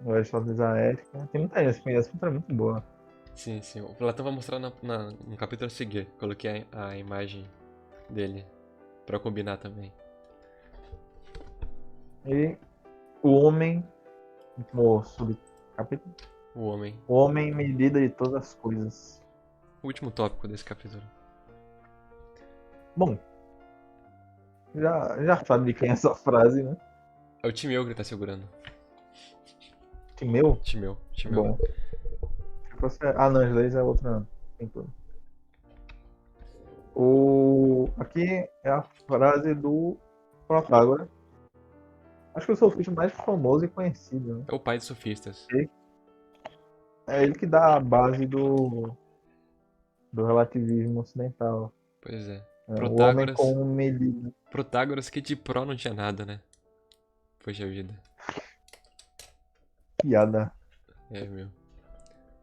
O Aristóteles a ética. Tem muita gente, essa pintura é muito boa. Sim, sim. O Platão vai mostrar no capítulo a seguir. Coloquei a imagem dele pra combinar também. E o homem, como subcapítulo, O homem. o homem medida de todas as coisas. O último tópico desse capítulo. Bom, já sabe de quem é essa frase, né? É o Timeu que ele tá segurando. Timeu? Timeu. Bom. Ah, não, as leis é outra pintura. Aqui é a frase do Protágoras. Acho que o sofista mais famoso e conhecido, né? É o pai dos sofistas. É ele que dá a base do relativismo ocidental. Pois é. O homem Protágoras. como medida. Protágoras que de pró não tinha nada, né? Poxa vida. Piada. É, meu.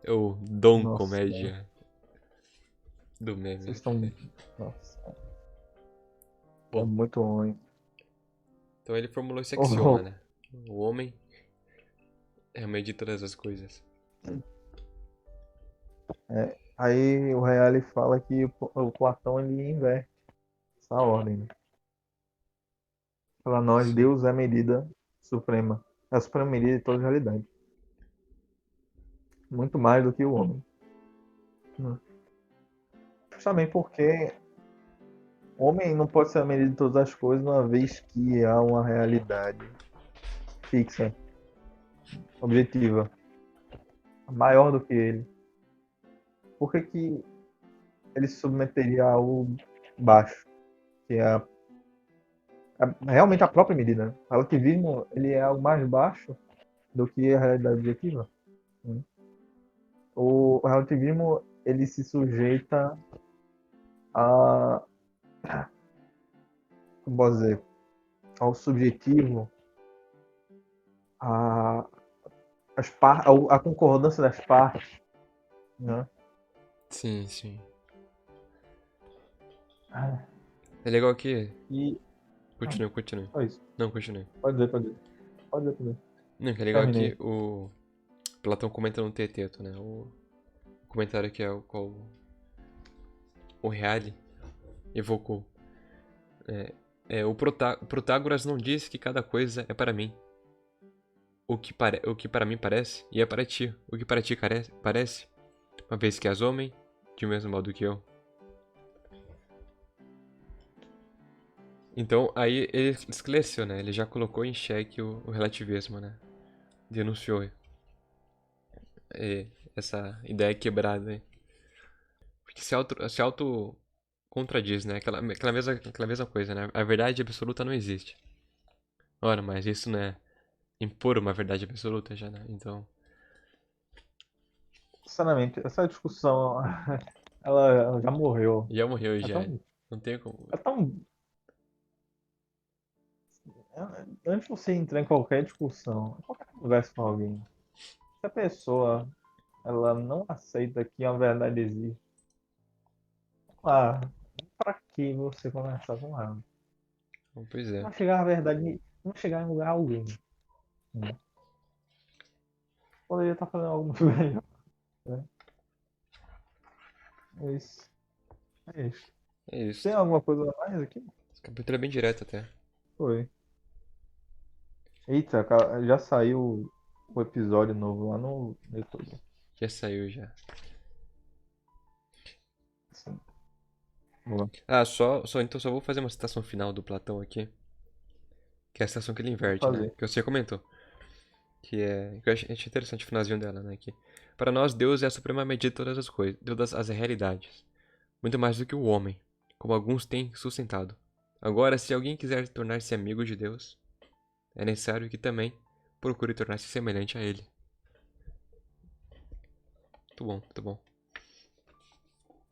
É o Dom Nossa, Comédia do vocês meme. estão. Nossa, é Bom, muito ruim. então ele formulou esse axioma, Oh, né? O homem é a mãe de todas as coisas. aí o Reale fala que o Platão ele inverte essa ordem, né? Para nós, Sim. Deus é a medida suprema. É a suprema medida de toda a realidade. Muito mais do que o homem. Né? Justamente porque o homem não pode ser a medida de todas as coisas, uma vez que há uma realidade fixa, objetiva, maior do que ele. Por que que ele se submeteria ao baixo, que é realmente a própria medida? Né? O relativismo ele é algo mais baixo do que a realidade objetiva. Né? O relativismo ele se sujeita a, como posso dizer, ao subjetivo, a, a concordância das partes, né? Sim, sim. Ah, É legal que. e Continue. só isso. Não, continue. Pode dizer, pode dizer. Pode dizer, pode dizer. Não, que é legal que Terminei. o Platão comenta no Teteto, né? O comentário que é o qual o Reale evocou. O Protágoras não diz que cada coisa é para mim. O que para mim parece, e é para ti. O que para ti parece, uma vez que és homem, de mesmo modo que eu. Então, aí ele esclareceu, né? Ele já colocou em xeque o relativismo, né? Denunciou essa ideia quebrada, né? Porque se auto contradiz, né? Aquela mesma coisa, né? A verdade absoluta não existe. Ora, mas isso não é impor uma verdade absoluta já, né? Então, Sinceramente, essa discussão, ela já morreu. já morreu É já. tão, Não tem como. é tão. Antes de você entrar em qualquer discussão, qualquer conversa com alguém, se a pessoa ela não aceita que a verdade existe, ah, para que você conversar com ela? Pois é. Não vai chegar a verdade, não vai chegar em lugar algum. Né? Poderia estar fazendo algo muito melhor. Né? É isso. É isso. É isso. Tem alguma coisa a mais aqui? Esse capítulo é bem direto até. Foi. Eita, já saiu o episódio novo lá no YouTube. Já saiu já. Sim. Boa. Ah, então só vou fazer uma citação final do Platão aqui. Que é a citação que ele Vou inverte, né? fazer. Que você comentou. Que eu achei interessante o finalzinho dela, né? Que, para nós, Deus é a suprema medida de todas as coisas, de todas as realidades. Muito mais do que o homem, como alguns têm sustentado. Agora, se alguém quiser tornar-se amigo de Deus, é necessário que também procure tornar-se semelhante a ele. Muito bom, muito bom.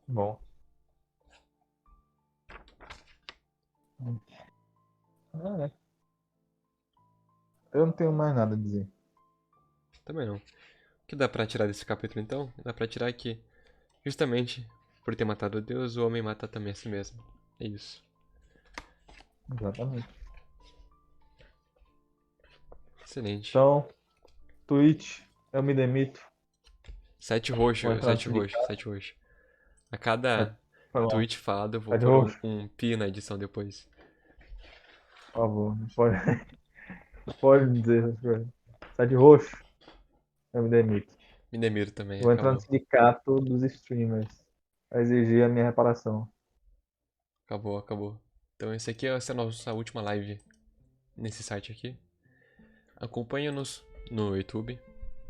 Bom. Ah, é. Eu não tenho mais nada a dizer. Também não. O que dá pra tirar desse capítulo, então? Dá pra tirar que, justamente, por ter matado Deus, o homem mata também a si mesmo. É isso. Exatamente. Excelente. Então, Twitch, eu me demito. Sete Vou roxo, entrar no sete roxo, sindicato. sete roxo. A É, cada foi mal. tweet falado, eu vou Tá de pôr roxo, um pi na edição depois. por favor. Não pode, não pode dizer essas coisas. Tá de roxo, eu me demito. Minemiro também, Vou entrar no acabou. sindicato dos streamers. Pra exigir a minha reparação. Acabou, acabou. Então essa é a nossa última live nesse site aqui. Acompanha-nos no YouTube.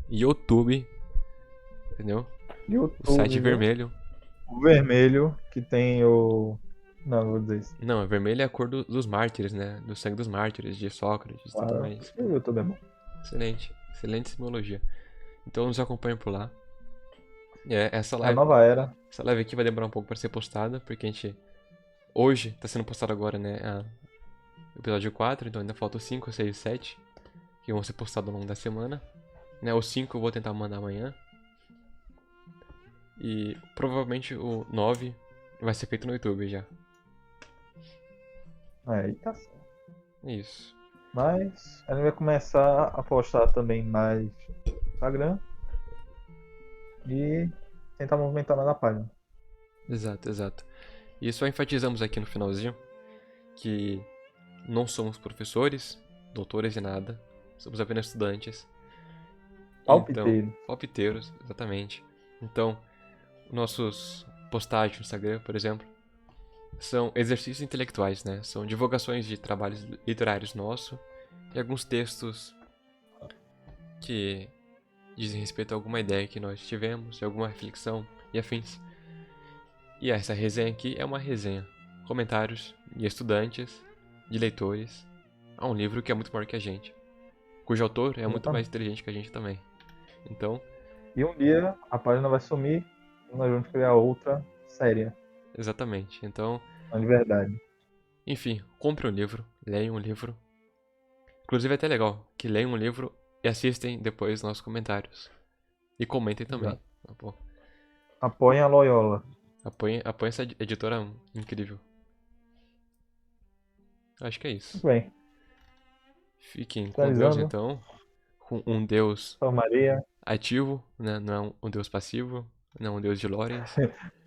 YouTube, entendeu? O site YouTube, viu? vermelho. O vermelho que tem o. Não, não vou dizer isso. Não, é vermelho é a cor dos mártires, né? Do sangue dos mártires, de Sócrates e tudo Claro. mais. O YouTube é bom. Excelente, excelente simbologia. Então nos acompanha por lá. É, É a nova era. essa live aqui vai demorar um pouco para ser postada, porque a gente hoje tá sendo postado agora, né, o episódio 4, então ainda falta o 5, 6 e 7, que vão ser postados ao longo da semana. Né, o 5 eu vou tentar mandar amanhã. E provavelmente o 9 vai ser feito no YouTube já. Aí tá certo. É isso. Mas a gente vai começar a postar também mais no Instagram e tentar movimentar mais na página. Exato, exato. E só enfatizamos aqui no finalzinho que não somos professores, doutores e nada. Somos apenas estudantes. Então, Palpiteiro. palpiteiros, exatamente. Então, nossos postagens no Instagram, por exemplo, são exercícios intelectuais, né? São divulgações de trabalhos literários nossos e alguns textos que dizem respeito a alguma ideia que nós tivemos, alguma reflexão e afins. E essa resenha aqui é uma resenha. Comentários de estudantes, de leitores, a um livro que é muito maior que a gente, cujo autor é muito mais Exatamente. inteligente que a gente também. Então, E um dia a página vai sumir e nós vamos criar outra séria, exatamente. Então, não de verdade. enfim, compre um livro, leia um livro. Inclusive é até legal que leiam um livro e assistem depois nossos comentários. E comentem também. Exato. Tá bom? Apoiem a Loyola. Apoiem essa editora incrível. Acho que é isso. Muito bem. Fiquem com Deus Finalizando. então. Com um Deus Salve Maria. ativo, né? Não é um Deus passivo, não é um Deus de lores.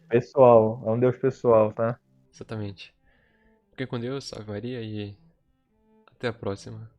Pessoal. É um Deus pessoal, tá? Exatamente. Fiquem com Deus, Ave Maria e até a próxima.